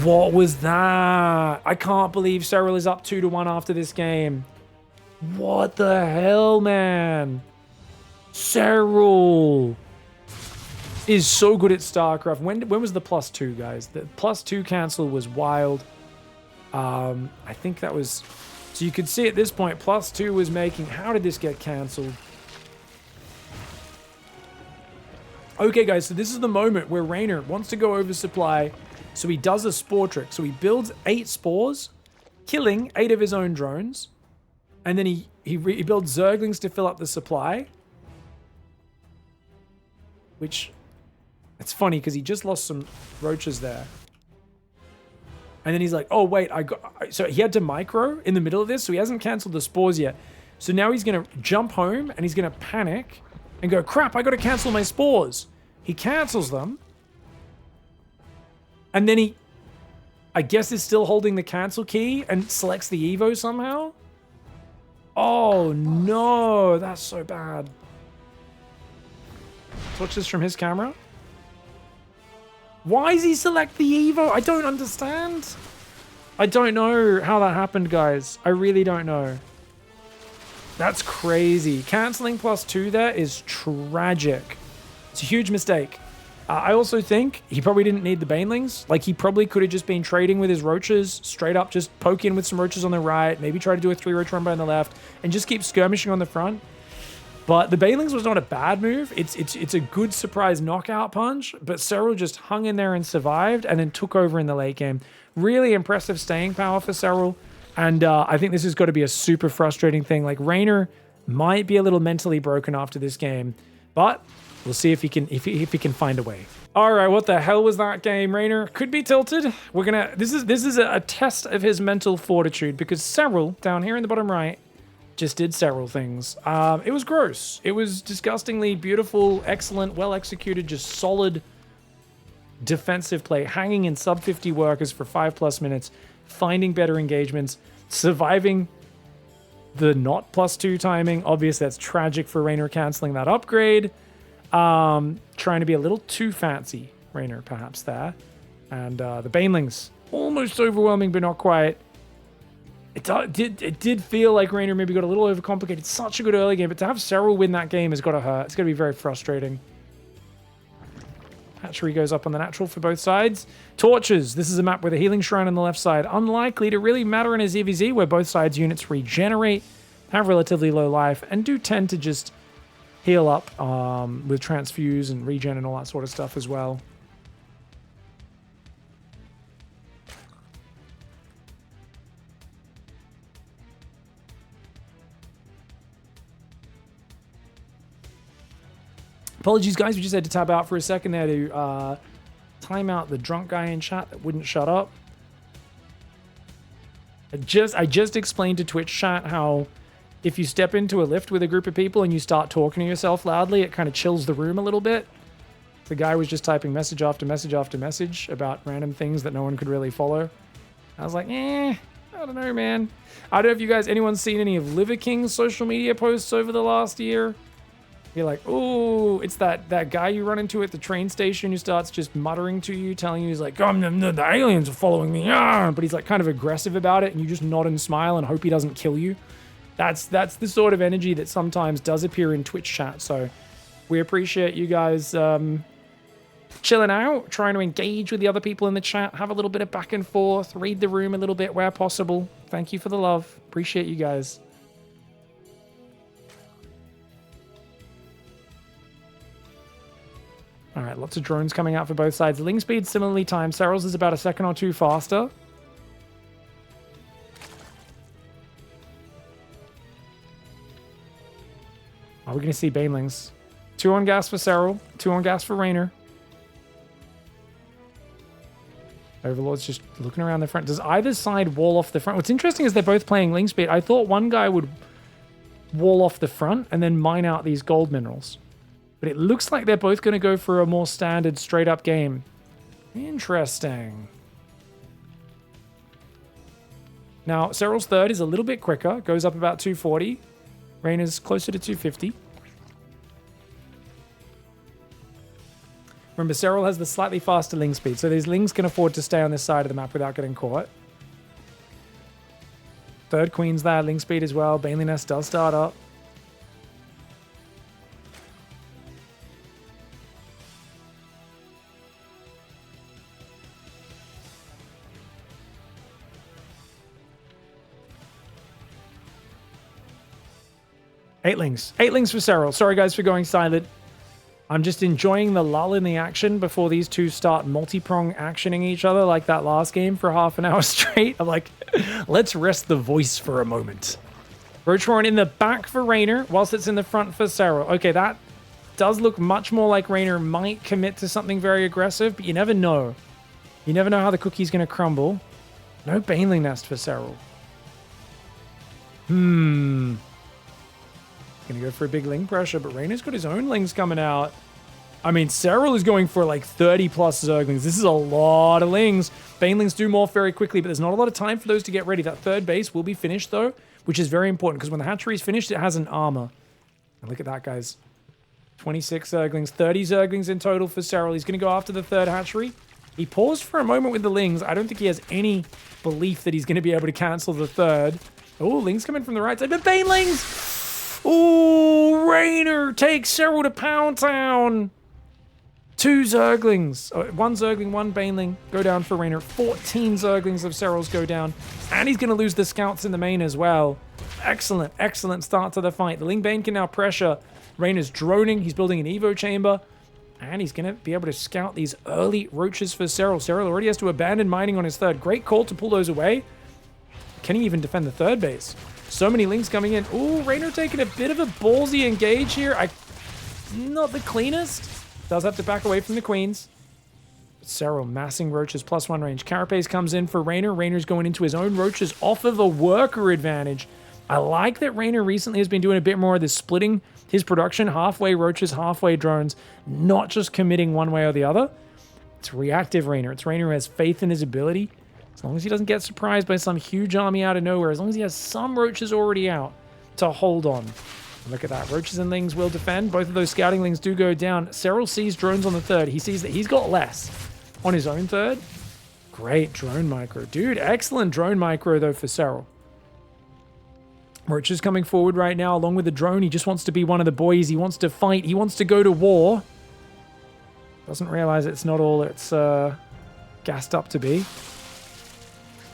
What was that? I can't believe SERRAL is up 2-1 after this game. What the hell, man? SERRAL is so good at StarCraft. When was the +2, guys? The +2 cancel was wild. I think that was... So you could see at this point, +2 was making... How did this get cancelled? Okay, guys, so this is the moment where Reynor wants to go oversupply, so he does a spore trick. So he builds 8 spores, killing 8 of his own drones, and then he builds Zerglings to fill up the supply, which... It's funny, because he just lost some roaches there. And then he's like, oh, wait, so he had to micro in the middle of this, so he hasn't cancelled the spores yet. So now he's going to jump home, and he's going to panic and go, crap, I got to cancel my spores. He cancels them. And then I guess is still holding the cancel key and selects the Evo somehow. Oh no, that's so bad. Touches from his camera. Why does he select the Evo? I don't understand. I don't know how that happened, guys. I really don't know. That's crazy. Canceling +2 there is tragic. It's a huge mistake. I also think he probably didn't need the banelings. Like, he probably could have just been trading with his roaches, straight up just poke in with some roaches on the right, maybe try to do a 3-roach run by on the left, and just keep skirmishing on the front. But the banelings was not a bad move. It's a good surprise knockout punch, but SERRAL just hung in there and survived and then took over in the late game. Really impressive staying power for SERRAL. And I think this has got to be a super frustrating thing. Like, REYNOR might be a little mentally broken after this game, but we'll see if he can find a way. All right, what the hell was that game? REYNOR could be tilted. We're gonna. This is a test of his mental fortitude, because SERRAL down here in the bottom right just did SERRAL things. It was gross. It was disgustingly beautiful, excellent, well executed, just solid defensive play, hanging in sub 50 workers for 5+ minutes, finding better engagements, surviving the not +2 timing. Obviously, that's tragic for REYNOR canceling that upgrade. Trying to be a little too fancy, REYNOR, perhaps there. And the banelings, almost overwhelming, but not quite. It did feel like REYNOR maybe got a little overcomplicated. It's such a good early game, but to have SERRAL win that game has got to hurt. It's going to be very frustrating. Hatchery goes up on the natural for both sides. Torches. This is a map with a healing shrine on the left side. Unlikely to really matter in a ZVZ, where both sides' units regenerate, have relatively low life, and do tend to just heal up with transfuse and regen and all that sort of stuff as well. Apologies, guys. We just had to tab out for a second there to time out the drunk guy in chat that wouldn't shut up. I just explained to Twitch chat how if you step into a lift with a group of people and you start talking to yourself loudly, it kind of chills the room a little bit. The guy was just typing message after message after message about random things that no one could really follow. I was like, I don't know, man. I don't know if you guys, anyone's seen any of Liver King's social media posts over the last year. You're like, oh, it's that guy you run into at the train station who starts just muttering to you, telling you, he's like, the aliens are following me. But he's like kind of aggressive about it, and you just nod and smile and hope he doesn't kill you. That's the sort of energy that sometimes does appear in Twitch chat. So we appreciate you guys chilling out, trying to engage with the other people in the chat, have a little bit of back and forth, read the room a little bit where possible. Thank you for the love. Appreciate you guys. All right, lots of drones coming out for both sides. Ling speed similarly timed. SERRAL's is about a second or two faster. Are we going to see banelings? 2 on gas for SERRAL, 2 on gas for REYNOR. Overlord's just looking around the front. Does either side wall off the front? What's interesting is they're both playing Ling speed. I thought one guy would wall off the front and then mine out these gold minerals. But it looks like they're both going to go for a more standard, straight-up game. Interesting. Now, SERRAL's third is a little bit quicker. Goes up about 240. REYNOR's closer to 250. Remember, SERRAL has the slightly faster Ling speed, so these Lings can afford to stay on this side of the map without getting caught. Third Queen's there, Ling speed as well. Baneley Nest does start up. Eight Lings for SERRAL. Sorry, guys, for going silent. I'm just enjoying the lull in the action before these two start multi-prong actioning each other like that last game for half an hour straight. I'm like, let's rest the voice for a moment. Roachron in the back for REYNOR, whilst it's in the front for SERRAL. Okay, that does look much more like REYNOR might commit to something very aggressive, but you never know. You never know how the cookie's going to crumble. No Baneling Nest for SERRAL. Gonna go for a big Ling pressure, but REYNOR's got his own Lings coming out. I mean, SERRAL is going for like 30 plus Zerglings. This is a lot of Lings. Banelings do morph very quickly, but there's not a lot of time for those to get ready. That third base will be finished though, which is very important because when the hatchery is finished, it has an armor. And look at that, guys. 26 Zerglings, 30 Zerglings in total for SERRAL. He's going to go after the third hatchery. He paused for a moment with the Lings. I don't think he has any belief that he's going to be able to cancel the third. Oh, Lings coming from the right side, but Banelings! Oh, REYNOR takes SERRAL to Pound Town. 2 Zerglings. Oh, 1 Zergling, 1 Baneling go down for REYNOR. 14 Zerglings of SERRAL's go down. And he's going to lose the scouts in the main as well. Excellent, excellent start to the fight. The Ling-bane can now pressure. REYNOR's droning. He's building an Evo chamber. And he's going to be able to scout these early roaches for SERRAL. SERRAL already has to abandon mining on his third. Great call to pull those away. Can he even defend the third base? So many Lings coming in. Ooh, REYNOR taking a bit of a ballsy engage here. Not the cleanest. Does have to back away from the queens. SERRAL massing roaches +1 range. Carapace comes in for REYNOR. REYNOR's going into his own roaches off of a worker advantage. I like that REYNOR recently has been doing a bit more of this splitting his production. Halfway roaches, halfway drones. Not just committing one way or the other. It's reactive REYNOR. It's REYNOR who has faith in his ability. As long as he doesn't get surprised by some huge army out of nowhere. As long as he has some roaches already out to hold on. Look at that. Roaches and Lings will defend. Both of those scouting Lings do go down. SERRAL sees drones on the third. He sees that he's got less on his own third. Great drone micro. Dude, excellent drone micro, though, for SERRAL. Roaches coming forward right now along with the drone. He just wants to be one of the boys. He wants to fight. He wants to go to war. Doesn't realize it's not all it's gassed up to be.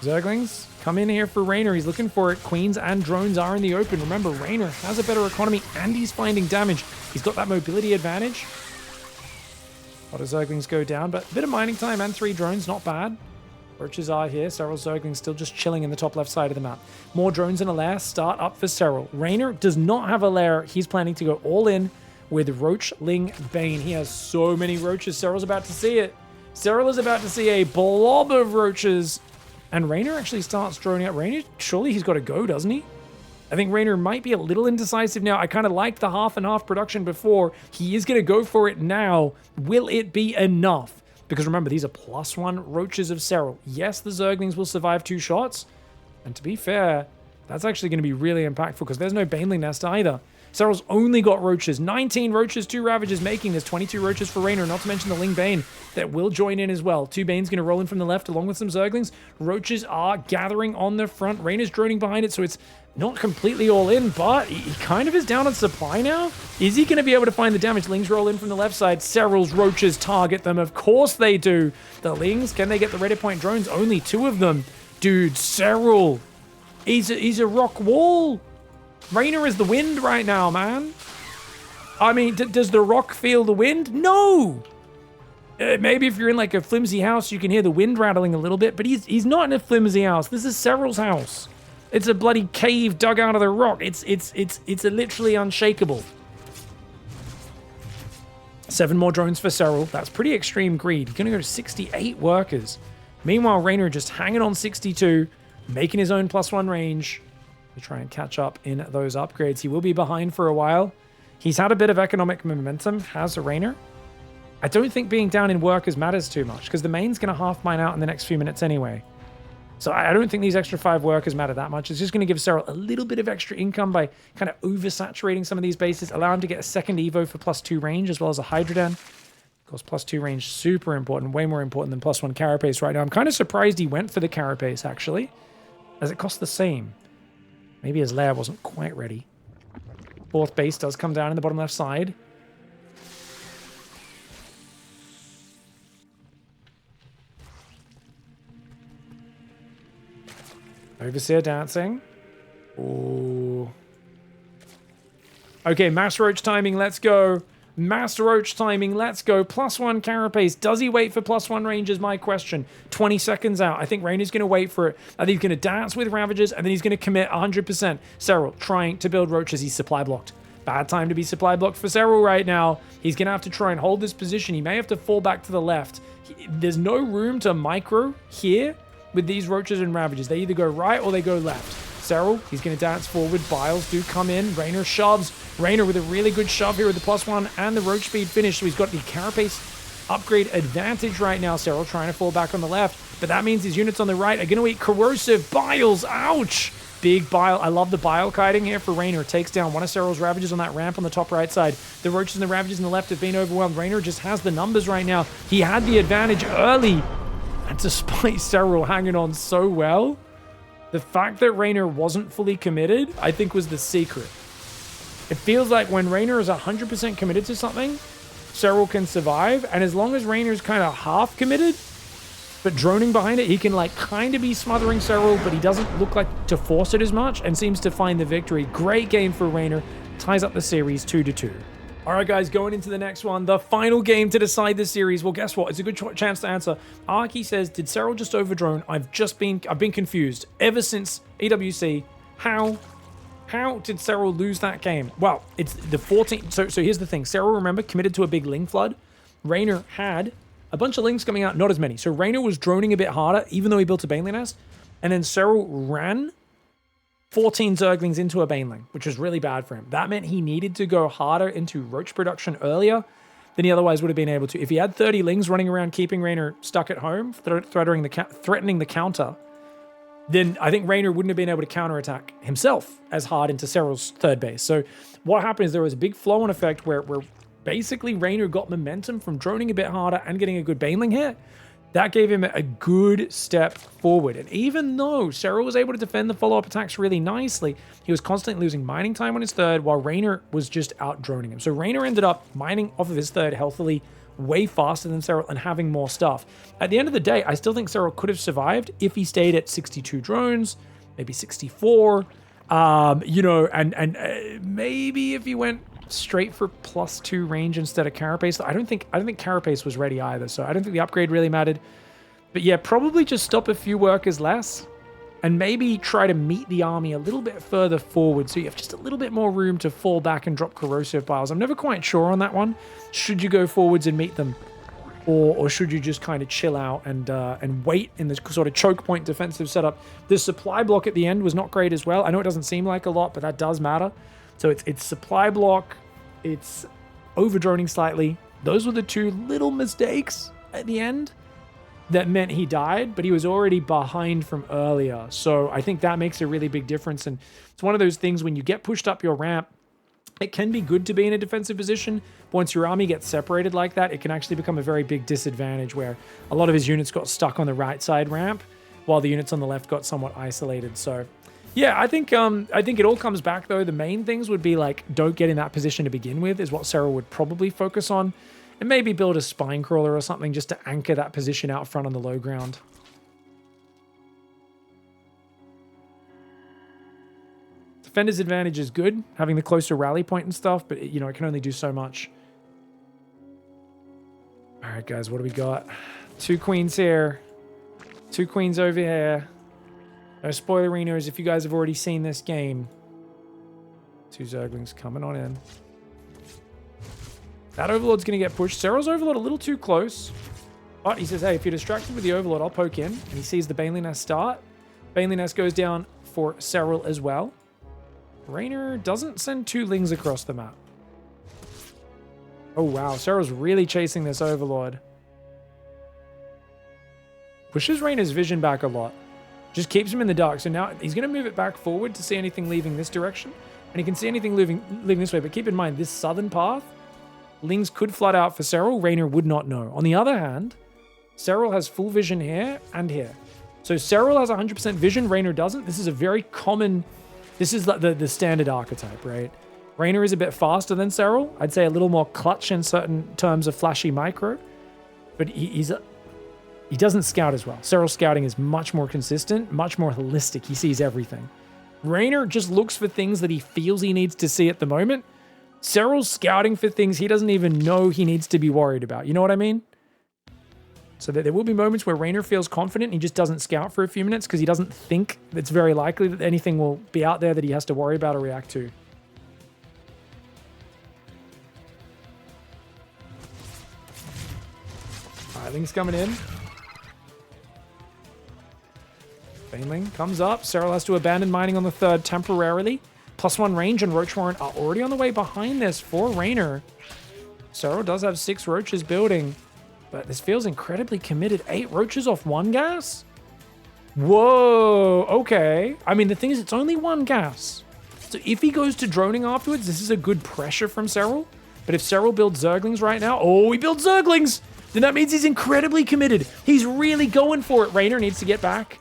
Zerglings come in here for REYNOR. He's looking for it. Queens and drones are in the open. Remember, REYNOR has a better economy and he's finding damage. He's got that mobility advantage. A lot of Zerglings go down, but a bit of mining time and 3 drones, not bad. Roaches are here. SERRAL Zerglings still just chilling in the top left side of the map. More drones in a lair. Start up for SERRAL. REYNOR does not have a lair. He's planning to go all in with Roach Ling-bane. He has so many roaches. SERRAL's about to see it. SERRAL is about to see a blob of roaches. And REYNOR actually starts droning out. REYNOR, surely he's got to go, doesn't he? I think REYNOR might be a little indecisive now. I kind of liked the half and half production before. He is going to go for it now. Will it be enough? Because remember, these are +1 roaches of SERRAL. Yes, the Zerglings will survive 2 shots. And to be fair, that's actually going to be really impactful because there's no Baneling nest either. SERRAL's only got roaches. 19 roaches, 2 Ravages making this. 22 roaches for REYNOR, not to mention the Ling-bane that will join in as well. 2 Banes going to roll in from the left along with some Zerglings. Roaches are gathering on the front. REYNOR's droning behind it, so it's not completely all in, but he kind of is down on supply now. Is he going to be able to find the damage? Lings roll in from the left side. SERRAL's roaches target them. Of course they do. The Lings, can they get the ready point drones? Only 2 of them. Dude, SERRAL. He's a rock wall. REYNOR is the wind right now, man. I mean, does the rock feel the wind? No! Maybe if you're in like a flimsy house, you can hear the wind rattling a little bit, but he's not in a flimsy house. This is SERRAL's house. It's a bloody cave dug out of the rock. It's literally unshakable. 7 more drones for SERRAL. That's pretty extreme greed. He's gonna go to 68 workers. Meanwhile, REYNOR just hanging on 62, making his own +1 range. To try and catch up in those upgrades. He will be behind for a while. He's had a bit of economic momentum, has REYNOR. I don't think being down in workers matters too much, because the main's going to half mine out in the next few minutes anyway. So I don't think these extra 5 workers matter that much. It's just going to give SERRAL a little bit of extra income by kind of oversaturating some of these bases, allow him to get a second Evo for +2 range, as well as a Hydroden. Of course, +2 range, super important, way more important than +1 Carapace right now. I'm kind of surprised he went for the Carapace, actually, as it costs the same. Maybe his lair wasn't quite ready. 4th base does come down in the bottom left side. Overseer dancing. Ooh. Okay, Mass Roach timing, let's go. Mass Roach timing, let's go. +1 Carapace. Does he wait for +1 range is my question. 20 seconds out. I think REYNOR's going to wait for it. I think he's going to dance with Ravages, and then he's going to commit 100%. SERRAL trying to build roaches. He's supply blocked. Bad time to be supply blocked for SERRAL right now. He's going to have to try and hold this position. He may have to fall back to the left. There's no room to micro here with these roaches and Ravages. They either go right or they go left. SERRAL. He's going to dance forward. Biles do come in. REYNOR shoves. REYNOR with a really good shove here with the +1 and the roach speed finish. So he's got the carapace upgrade advantage right now. SERRAL trying to fall back on the left, but that means his units on the right are going to eat corrosive. Biles, ouch! Big Bile. I love the Bile kiting here for REYNOR. Takes down one of SERRAL's Ravages on that ramp on the top right side. The Roaches and the Ravages on the left have been overwhelmed. REYNOR just has the numbers right now. He had the advantage early. And despite SERRAL hanging on so well, the fact that REYNOR wasn't fully committed, I think, was the secret. It feels like when REYNOR is 100% committed to something, SERRAL can survive. And as long as REYNOR's kind of half committed, but droning behind it, he can like kind of be smothering SERRAL, but he doesn't look like to force it as much and seems to find the victory. Great game for REYNOR. Ties up the series 2-2. All right, guys, going into the next one, the final game to decide the series. Well, guess what? It's a good chance to answer. Arky says, did SERRAL just overdrone? I've been confused ever since EWC. How did SERRAL lose that game? Well, it's the 14th. So here's the thing. SERRAL, remember, committed to a big Ling flood. REYNOR had a bunch of Lings coming out, not as many. So REYNOR was droning a bit harder, even though he built a Baneling nest. And then SERRAL ran 14 Zerglings into a Baneling, which was really bad for him. That meant he needed to go harder into Roach production earlier than he otherwise would have been able to. If he had 30 Lings running around keeping REYNOR stuck at home, threatening the counter, then I think REYNOR wouldn't have been able to counterattack himself as hard into SERRAL's third base. So what happened is there was a big flow-on effect where basically REYNOR got momentum from droning a bit harder and getting a good Baneling hit. That gave him a good step forward. And even though SERRAL was able to defend the follow-up attacks really nicely, he was constantly losing mining time on his third while REYNOR was just out-droning him. So REYNOR ended up mining off of his third healthily way faster than SERRAL and having more stuff. At the end of the day, I still think SERRAL could have survived if he stayed at 62 drones, maybe 64, maybe if he went straight for +2 range instead of carapace. I don't think carapace was ready either, so I don't think the upgrade really mattered. But yeah, probably just stop a few workers less and maybe try to meet the army a little bit further forward so you have just a little bit more room to fall back and drop corrosive piles. I'm never quite sure on that one. Should you go forwards and meet them, or should you just kind of chill out and wait in this sort of choke point defensive setup? The supply block at the end was not great as well. I know it doesn't seem like a lot, but that does matter. So it's supply block, it's overdroning slightly. Those were the two little mistakes at the end that meant he died, but he was already behind from earlier. So I think that makes a really big difference. And it's one of those things when you get pushed up your ramp, it can be good to be in a defensive position. But once your army gets separated like that, it can actually become a very big disadvantage where a lot of his units got stuck on the right side ramp while the units on the left got somewhat isolated. So yeah, I think it all comes back though. The main things would be like, don't get in that position to begin with is what SERRAL would probably focus on. And maybe build a spine crawler or something just to anchor that position out front on the low ground. Defender's advantage is good, having the closer rally point and stuff, but it can only do so much. All right, guys, what do we got? 2 queens here. 2 queens over here. No spoilerinos if you guys have already seen this game. 2 Zerglings coming on in. That Overlord's going to get pushed. SERRAL's Overlord a little too close. But he says, hey, if you're distracted with the Overlord, I'll poke in. And he sees the Baneling nest start. Baneling nest goes down for SERRAL as well. REYNOR doesn't send 2 Lings across the map. Oh, wow. SERRAL's really chasing this Overlord. Pushes REYNOR's vision back a lot. Just keeps him in the dark. So now he's going to move it back forward to see anything leaving this direction. And he can see anything leaving this way. But keep in mind, this southern path, Lings could flood out for SERRAL. REYNOR would not know. On the other hand, SERRAL has full vision here and here. So SERRAL has 100% vision. REYNOR doesn't. This is a very common... This is like the standard archetype, right? REYNOR is a bit faster than SERRAL. I'd say a little more clutch in certain terms of flashy micro. But he doesn't scout as well. SERRAL's scouting is much more consistent, much more holistic. He sees everything. REYNOR just looks for things that he feels he needs to see at the moment. SERRAL's scouting for things he doesn't even know he needs to be worried about. You know what I mean? So there will be moments where REYNOR feels confident and he just doesn't scout for a few minutes because he doesn't think it's very likely that anything will be out there that he has to worry about or react to. All right, Ling's coming in. Baneling comes up. SERRAL has to abandon mining on the third temporarily. +1 range and Roach Warren are already on the way behind this for REYNOR. SERRAL does have 6 roaches building, but this feels incredibly committed. 8 roaches off 1 gas? Whoa, okay. I mean, the thing is, it's only 1 gas. So if he goes to droning afterwards, this is a good pressure from SERRAL. But if SERRAL builds Zerglings right now, oh, he builds Zerglings! Then that means he's incredibly committed. He's really going for it. REYNOR needs to get back.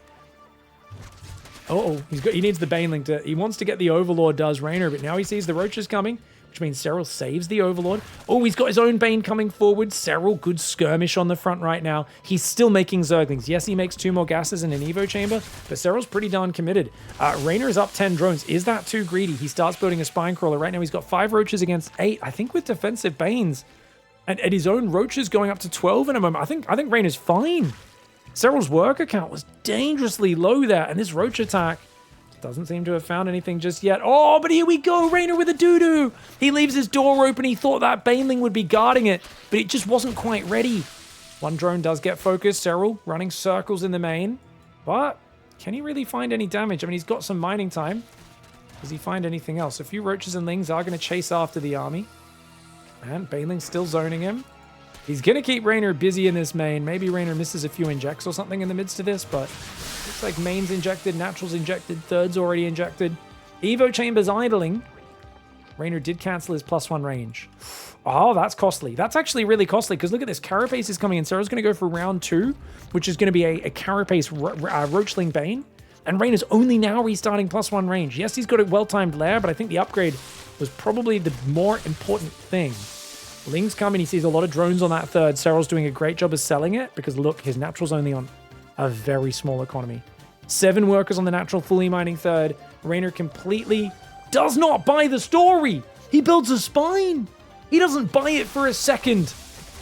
Uh-oh, he needs the Baneling to... He wants to get the Overlord, does REYNOR, but now he sees the roaches coming, which means SERRAL saves the Overlord. Oh, he's got his own Bane coming forward. SERRAL, good skirmish on the front right now. He's still making Zerglings. Yes, he makes 2 more gases in an Evo chamber, but SERRAL's pretty darn committed. REYNOR is up 10 drones. Is that too greedy? He starts building a Spine Crawler. Right now, he's got 5 roaches against 8, I think with defensive Banes. And his own roaches going up to 12 in a moment. I think REYNOR's fine. SERRAL's worker count was dangerously low there, and this roach attack doesn't seem to have found anything just yet. Oh, but here we go. REYNOR with a doo-doo. He leaves his door open. He thought that Baneling would be guarding it, but it just wasn't quite ready. 1 drone does get focused. SERRAL running circles in the main, but can he really find any damage? I mean, he's got some mining time. Does he find anything else? A few roaches and lings are going to chase after the army. And Baneling's still zoning him. He's going to keep REYNOR busy in this main. Maybe REYNOR misses a few injects or something in the midst of this, but looks like main's injected, natural's injected, third's already injected. Evo chamber's idling. REYNOR did cancel his +1 range. Oh, that's costly. That's actually really costly, because look at this. Carapace is coming in. SERRAL's going to go for round 2, which is going to be a Carapace Roach Ling-bane. And REYNOR's only now restarting +1 range. Yes, he's got a well-timed lair, but I think the upgrade was probably the more important thing. Ling's coming. He sees a lot of drones on that third. SERRAL's doing a great job of selling it, because look, his natural's only on a very small economy. 7 workers on the natural, fully mining third. REYNOR completely does not buy the story. He builds a spine. He doesn't buy it for a second.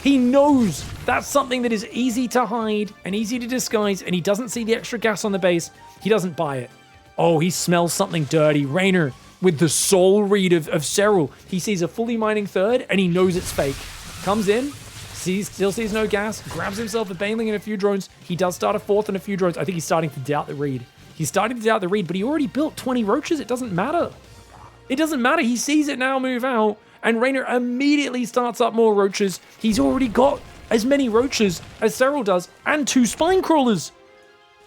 He knows that's something that is easy to hide and easy to disguise, and he doesn't see the extra gas on the base. He doesn't buy it. Oh, he smells something dirty. REYNOR with the soul read of SERRAL. He sees a fully mining third, and he knows it's fake. Comes in, still sees no gas, grabs himself a Baneling and a few drones. He does start a 4th and a few drones. I think he's starting to doubt the read. He's starting to doubt the read, but he already built 20 roaches. It doesn't matter. It doesn't matter. He sees it now move out, and REYNOR immediately starts up more roaches. He's already got as many roaches as SERRAL does, and 2 spine crawlers.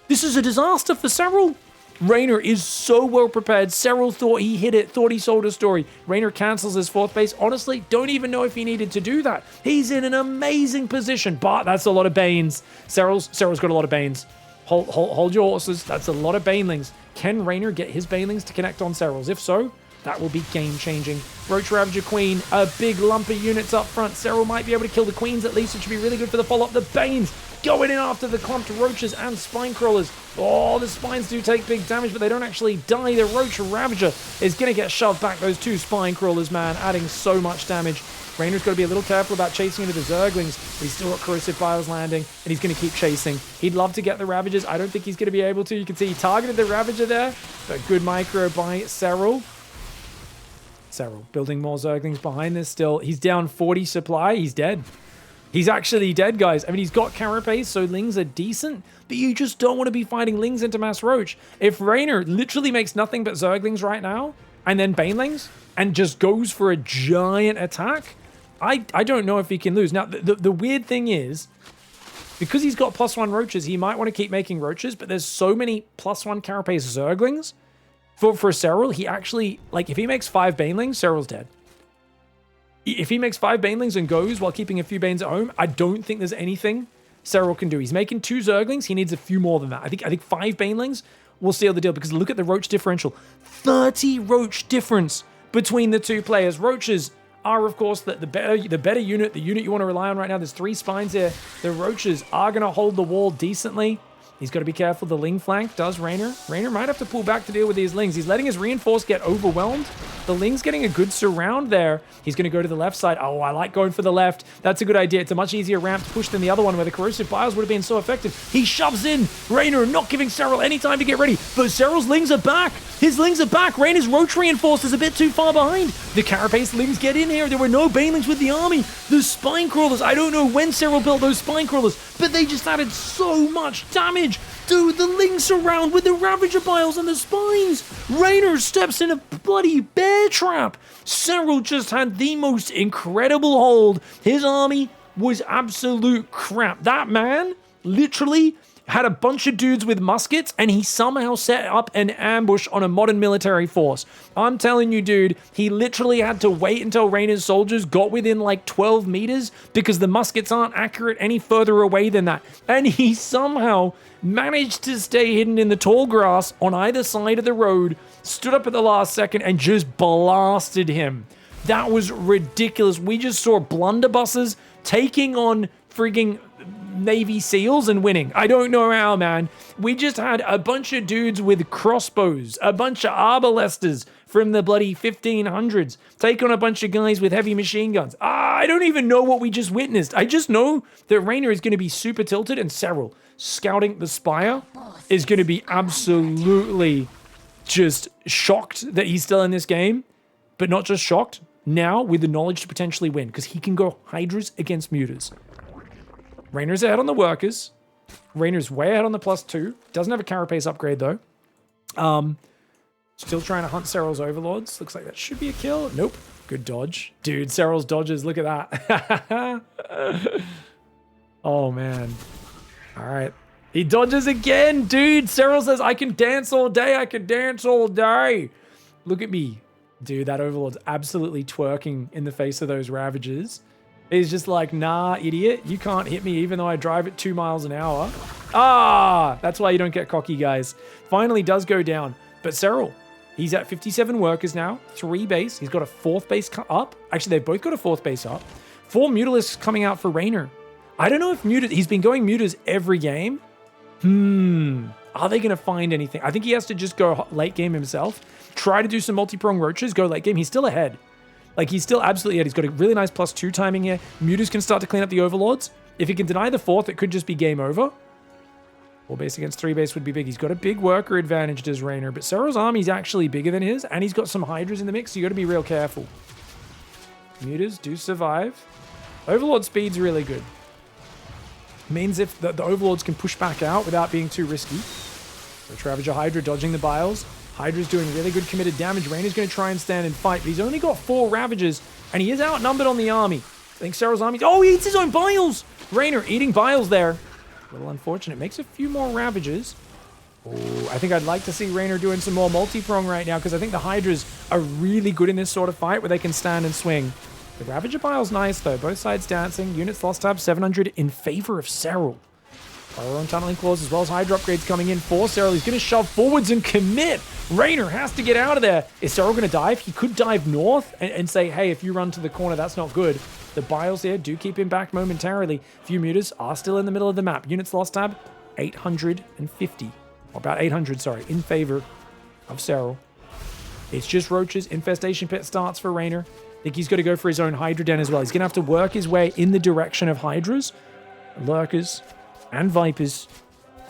This is a disaster for SERRAL. REYNOR is so well prepared. SERRAL thought he hit it, thought he sold a story. REYNOR cancels his 4th base. Honestly, don't even know if he needed to do that. He's in an amazing position, but that's a lot of Banes. SERRAL's got a lot of Banes. Hold your horses. That's a lot of Banelings. Can REYNOR get his Banelings to connect on SERRAL's? If so, that will be game-changing. Roach Ravager Queen, a big lump of units up front. SERRAL might be able to kill the Queens at least, which should be really good for the follow-up. The Banes going in after the clumped Roaches and Spine Crawlers. Oh, the Spines do take big damage, but they don't actually die. The Roach Ravager is going to get shoved back. Those 2 Spine Crawlers, man, adding so much damage. REYNOR's got to be a little careful about chasing into the Zerglings, but he's still got Corrosive Biles landing, and he's going to keep chasing. He'd love to get the Ravagers. I don't think he's going to be able to. You can see he targeted the Ravager there, but good micro by SERRAL. SERRAL building more Zerglings behind this still. He's down 40 supply. He's dead. He's actually dead, guys. I mean, he's got Carapace, so Lings are decent, but you just don't want to be fighting Lings into Mass Roach. If REYNOR literally makes nothing but Zerglings right now, and then Banelings, and just goes for a giant attack, I don't know if he can lose. Now, the weird thing is, because he's got +1 Roaches, he might want to keep making Roaches, but there's so many +1 Carapace Zerglings. For SERRAL, he actually, like, if he makes 5 Banelings, SERRAL's dead. If he makes 5 Banelings and goes while keeping a few Banes at home, I don't think there's anything SERRAL can do. He's making 2 Zerglings. He needs a few more than that. I think 5 Banelings will seal the deal, because look at the Roach differential. 30 Roach difference between the 2 players. Roaches are, of course, the better unit, the unit you want to rely on right now. There's 3 spines here. The Roaches are going to hold the wall decently. He's got to be careful. The Ling flank does REYNOR. REYNOR might have to pull back to deal with these Lings. He's letting his reinforce get overwhelmed. The Ling's getting a good surround there. He's going to go to the left side. Oh, I like going for the left. That's a good idea. It's a much easier ramp to push than the other one where the corrosive bios would have been so effective. He shoves in. Reynor not giving SERRAL any time to get ready. But SERRAL's Lings are back. His Lings are back. Reynor's roach reinforced is a bit too far behind. The Carapace Lings get in here. There were no Banelings with the army. The Spine Crawlers. I don't know when SERRAL built those Spine Crawlers, but they just added so much damage. Dude, the Lings surround with the Ravager Biles and the Spines. Reynor steps in a bloody bear trap. SERRAL just had the most incredible hold. His army was absolute crap. That man literally had a bunch of dudes with muskets, and he somehow set up an ambush on a modern military force. I'm telling you, dude, he literally had to wait until Reynor's soldiers got within like 12 meters because the muskets aren't accurate any further away than that. And he somehow managed to stay hidden in the tall grass on either side of the road, stood up at the last second, and just blasted him. That was ridiculous. We just saw blunderbusses taking on frigging Navy SEALs and winning. I don't know how, man. We just had a bunch of dudes with crossbows, a bunch of arbalesters from the bloody 1500s, take on a bunch of guys with heavy machine guns. I don't even know what we just witnessed. I just know that Reynor is going to be super tilted, and SERRAL scouting the spire is going to be absolutely just shocked that he's still in this game, but not just shocked, now with the knowledge to potentially win, because he can go Hydras against Mutas. Reynor's ahead on the workers. Reynor's way ahead on the +2. Doesn't have a Carapace upgrade, though. Still trying to hunt SERRAL's Overlords. Looks like that should be a kill. Nope. Good dodge. Dude, SERRAL's dodges. Look at that. Oh, man. All right. He dodges again, dude. SERRAL says, I can dance all day. I can dance all day. Look at me. Dude, that Overlord's absolutely twerking in the face of those Ravagers. He's just like, nah, idiot. You can't hit me even though I drive at 2 miles an hour. Ah, that's why you don't get cocky, guys. Finally does go down. But SERRAL, he's at 57 workers now, 3 base. He's got a 4th base up. Actually, they've both got a 4th base up. 4 Mutalisks coming out for Reynor. I don't know if he's been going Mutas every game. Are they going to find anything? I think he has to just go late game himself. Try to do some multi-prong roaches, go late game. He's still ahead. Like, he's still absolutely ahead. He's got a really nice +2 timing here. Mutas can start to clean up the Overlords. If he can deny the 4th, it could just be game over. 4 base against 3 base would be big. He's got a big worker advantage, does Reynor, but SERRAL's army's actually bigger than his, and he's got some Hydras in the mix, so you got to be real careful. Mutas do survive. Overlord speed's really good. Means if the Overlords can push back out without being too risky. So Ravager Hydra dodging the Biles. Hydra's doing really good committed damage. Reynor's going to try and stand and fight, but he's only got 4 Ravagers, and he is outnumbered on the army. I think SERRAL's army... Oh, he eats his own Biles! Reynor eating Biles there. A little unfortunate. Makes a few more Ravagers. Oh, I think I'd like to see Reynor doing some more multi-prong right now, because I think the Hydras are really good in this sort of fight where they can stand and swing. The Ravager Bile's nice, though. Both sides dancing. Units lost tab 700 in favor of SERRAL. Our own tunneling claws as well as Hydra upgrades coming in for SERRAL. He's going to shove forwards and commit. Reynor has to get out of there. Is SERRAL going to dive? He could dive north and say, hey, if you run to the corner, that's not good. The Biles there do keep him back momentarily. Few Mutas are still in the middle of the map. Units lost tab 850. Or about 800, sorry, in favor of SERRAL. It's just roaches. Infestation pit starts for Reynor. I think he's got to go for his own Hydra den as well. He's going to have to work his way in the direction of Hydras, Lurkers, and Vipers.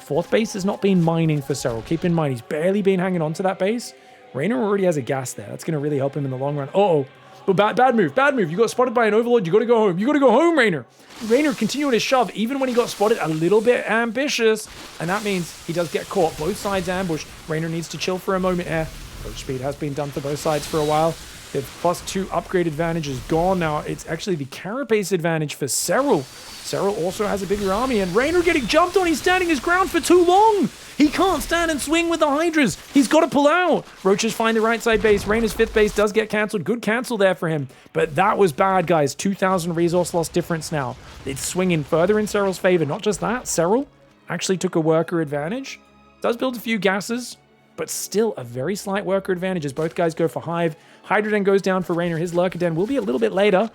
4th base has not been mining for SERRAL. Keep in mind, he's barely been hanging on to that base. Reynor already has a gas there. That's going to really help him in the long run. Uh-oh. But bad move, bad move. You got spotted by an Overlord. You got to go home. You got to go home, Reynor. Reynor continuing to shove, even when he got spotted, a little bit ambitious. And that means he does get caught. Both sides ambush. Reynor needs to chill for a moment here. Roach speed has been done for both sides for a while. The +2 upgrade advantage is gone now. It's actually the Carapace advantage for SERRAL. SERRAL also has a bigger army, and Reynor getting jumped on. He's standing his ground for too long. He can't stand and swing with the Hydras. He's got to pull out. Roaches find the right side base. Reynor's 5th base does get cancelled. Good cancel there for him. But that was bad, guys. 2,000 resource loss difference now. It's swinging further in SERRAL's favor. Not just that, SERRAL actually took a worker advantage. Does build a few gases, but still a very slight worker advantage as both guys go for Hive. Hydra Den goes down for Reynor. His Lurker Den will be a little bit later.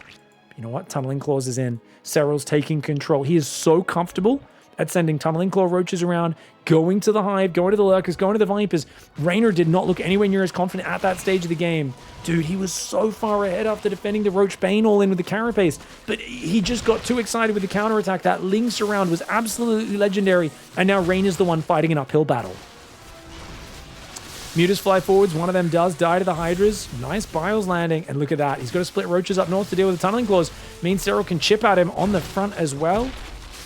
You know what? Tunneling Claws is in. SERRAL's taking control. He is so comfortable at sending Tunneling Claw Roaches around, going to the Hive, going to the Lurkers, going to the Vipers. REYNOR did not look anywhere near as confident at that stage of the game. Dude, he was so far ahead after defending the Roach-bane all in with the Carapace, but he just got too excited with the counterattack. That Ling surround was absolutely legendary, and now REYNOR's the one fighting an uphill battle. Mutas fly forwards. One of them does die to the Hydras. Nice Biles landing. And look at that. He's got to split Roaches up north to deal with the Tunneling Claws. Means SERRAL can chip at him on the front as well.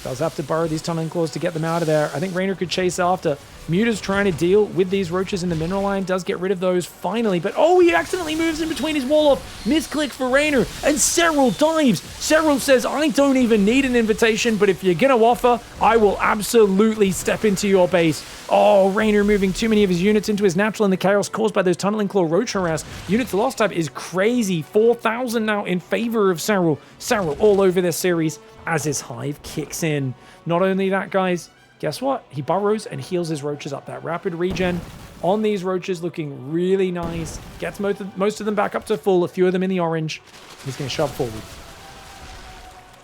Does have to burrow these Tunneling Claws to get them out of there. I think REYNOR could chase after. Muta's trying to deal with these Roaches in the mineral line. Does get rid of those finally. But oh, he accidentally moves in between his wall off. Misclick for REYNOR. And SERRAL dives. SERRAL says, I don't even need an invitation, but if you're going to offer, I will absolutely step into your base. Oh, REYNOR moving too many of his units into his natural, and the chaos caused by those Tunneling Claw Roach harass. Units lost type is crazy. 4,000 now in favor of SERRAL. SERRAL all over this series as his Hive kicks in. Not only that, guys, guess what? He burrows and heals his Roaches up. That rapid regen on these Roaches looking really nice. Gets most of them back up to full, a few of them in the orange. He's going to shove forward.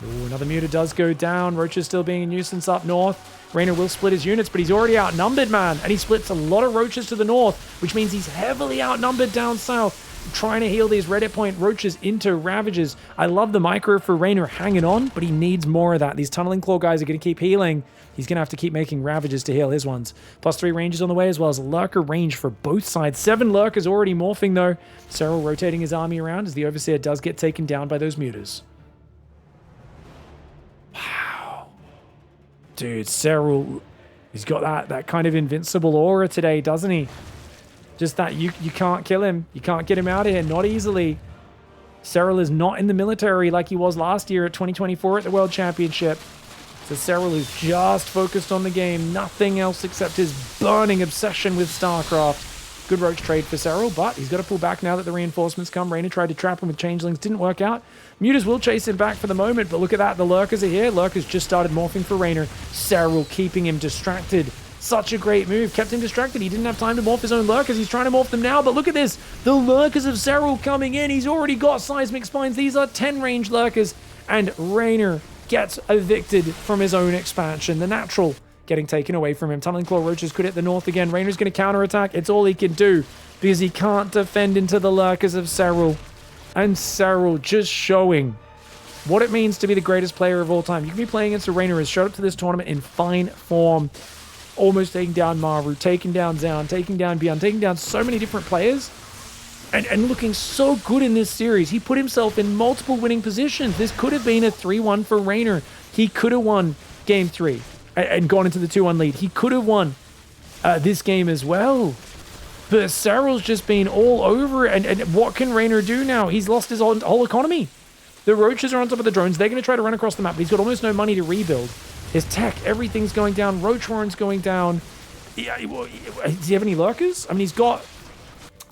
Ooh, another Muta does go down. Roaches still being a nuisance up north. REYNOR will split his units, but he's already outnumbered, man. And he splits a lot of Roaches to the north, which means he's heavily outnumbered down south, trying to heal these Reddit point Roaches into Ravages. I love the micro for REYNOR hanging on, but he needs more of that. These Tunneling Claw guys are going to keep healing. He's going to have to keep making Ravages to heal his ones. +3 ranges on the way, as well as Lurker range for both sides. 7 Lurkers already morphing, though. SERRAL rotating his army around as the Overseer does get taken down by those Mutas. Wow. Dude, SERRAL, he's got that kind of invincible aura today, doesn't he? Just that you can't kill him. You can't get him out of here, not easily. SERRAL is not in the military like he was last year at 2024 at the World Championship. So SERRAL is just focused on the game, nothing else except his burning obsession with StarCraft. Good Roach trade for SERRAL, but he's got to pull back now that the reinforcements come. REYNOR tried to trap him with Changelings, didn't work out. Mutas will chase him back for the moment, but look at that, the Lurkers are here. Lurkers just started morphing for REYNOR. SERRAL keeping him distracted. Such a great move, kept him distracted. He didn't have time to morph his own Lurkers. He's trying to morph them now, but look at this. The Lurkers of SERRAL coming in. He's already got Seismic Spines. These are 10 range Lurkers, and REYNOR gets evicted from his own expansion. The natural getting taken away from him. Tunneling Claw Roaches could hit the north again. REYNOR's going to counterattack. It's all he can do because he can't defend into the Lurkers of SERRAL. And SERRAL just showing what it means to be the greatest player of all time. You can be playing against a REYNOR who's showed up to this tournament in fine form. Almost taking down Maru, taking down Zaun, taking down Beyond, taking down so many different players. And looking so good in this series. He put himself in multiple winning positions. This could have been a 3-1 for REYNOR. He could have won Game 3 and gone into the 2-1 lead. He could have won this game as well. But SERRAL's just been all over it. And what can REYNOR do now? He's lost his whole economy. The Roaches are on top of the drones. They're going to try to run across the map, but he's got almost no money to rebuild. His tech, everything's going down. Roach Horn's going down. Does he have any Lurkers? I mean, he's got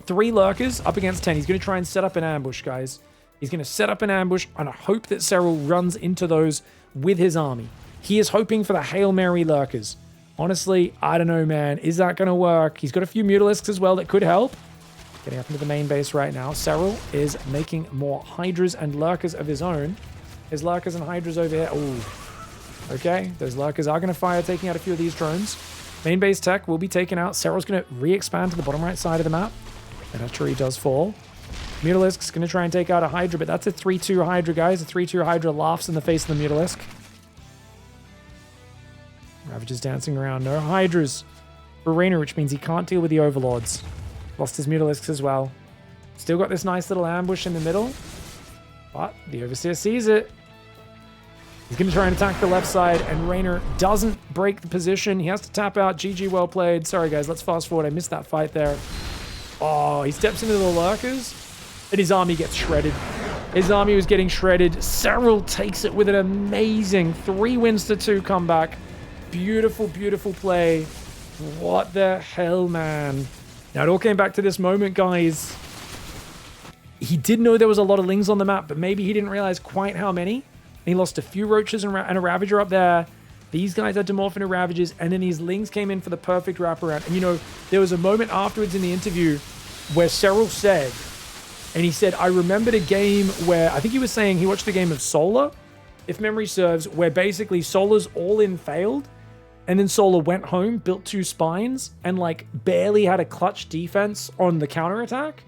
3 Lurkers up against 10. He's going to try and set up an ambush, guys. He's going to set up an ambush, and I hope that SERRAL runs into those with his army. He is hoping for the Hail Mary Lurkers. Honestly, I don't know, man. Is that going to work? He's got a few Mutalisks as well that could help. Getting up into the main base right now. SERRAL is making more Hydras and Lurkers of his own. His Lurkers and Hydras over here. Ooh. Okay, those Lurkers are going to fire, taking out a few of these drones. Main base tech will be taken out. SERRAL's going to re-expand to the bottom right side of the map. And that tree does fall. Mutalisk's going to try and take out a Hydra, but that's a 3-2 Hydra, guys. A 3-2 Hydra laughs in the face of the Mutalisk. Ravager's dancing around. No Hydras for REYNOR, which means he can't deal with the Overlords. Lost his Mutalisks as well. Still got this nice little ambush in the middle. But the Overseer sees it. He's going to try and attack the left side, and REYNOR doesn't break the position. He has to tap out. GG, well played. Sorry, guys. Let's fast forward. I missed that fight there. Oh, he steps into the Lurkers, and his army gets shredded. His army was getting shredded. SERRAL takes it with an amazing 3-2 comeback. Beautiful, beautiful play. What the hell, man. Now, it all came back to this moment, guys. He did know there was a lot of Lings on the map, but maybe he didn't realize quite how many. He lost a few Roaches and a Ravager up there. These guys had to morph into Ravagers, and then these Lings came in for the perfect wraparound. And, you know, there was a moment afterwards in the interview where SERRAL said, and he said, I remembered a game where, I think he was saying he watched the game of Solar, if memory serves, where basically Solar's all-in failed, And then Solar went home, built 2 spines, and like barely had a clutch defense on the counterattack.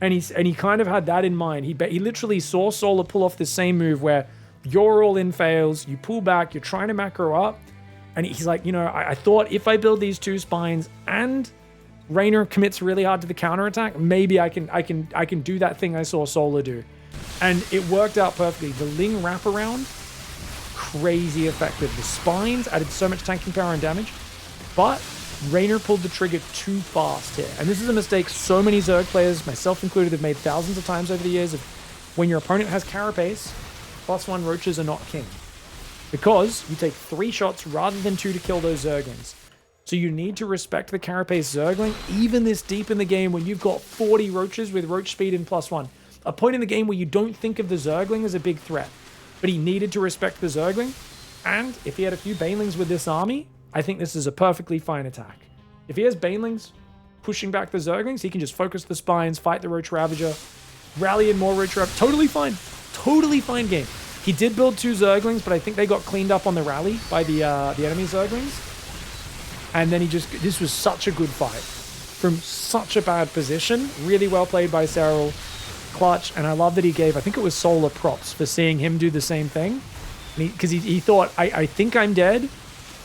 And he kind of had that in mind. He literally saw Solar pull off the same move where you're all in fails, you pull back, you're trying to macro up. And he's like, you know, I thought if I build these 2 spines and REYNOR commits really hard to the counterattack, maybe I can do that thing I saw Solar do. And it worked out perfectly. The Ling wraparound, crazy effective. The spines added so much tanking power and damage, but REYNOR pulled the trigger too fast here. And this is a mistake so many Zerg players, myself included, have made thousands of times over the years of when your opponent has carapace, +1 roaches are not king. Because you take 3 shots rather than 2 to kill those Zerglings. So you need to respect the carapace Zergling, even this deep in the game when you've got 40 roaches with roach speed and +1. A point in the game where you don't think of the Zergling as a big threat. But he needed to respect the Zergling. And if he had a few Banelings with this army, I think this is a perfectly fine attack. If he has Banelings pushing back the Zerglings, he can just focus the spines, fight the Roach Ravager, rally in more Roach Ravager. Totally fine. Totally fine game. He did build 2 Zerglings, but I think they got cleaned up on the rally by the enemy Zerglings. And then this was such a good fight. From such a bad position. Really well played by SERRAL. Clutch. And I love that he gave, I think it was Solar props for seeing him do the same thing. Because he thought, I think I'm dead,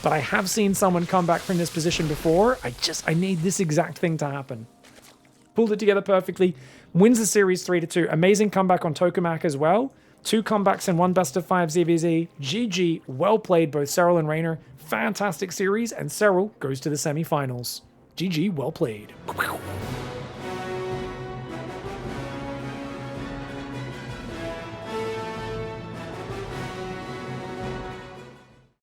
but I have seen someone come back from this position before. I need this exact thing to happen. Pulled it together perfectly. Wins the series 3-2. Amazing comeback on Tokamak as well. 2 comebacks and 1 best-of-5 ZVZ. GG. Well played, both SERRAL and REYNOR. Fantastic series, and SERRAL goes to the semifinals. GG. Well played.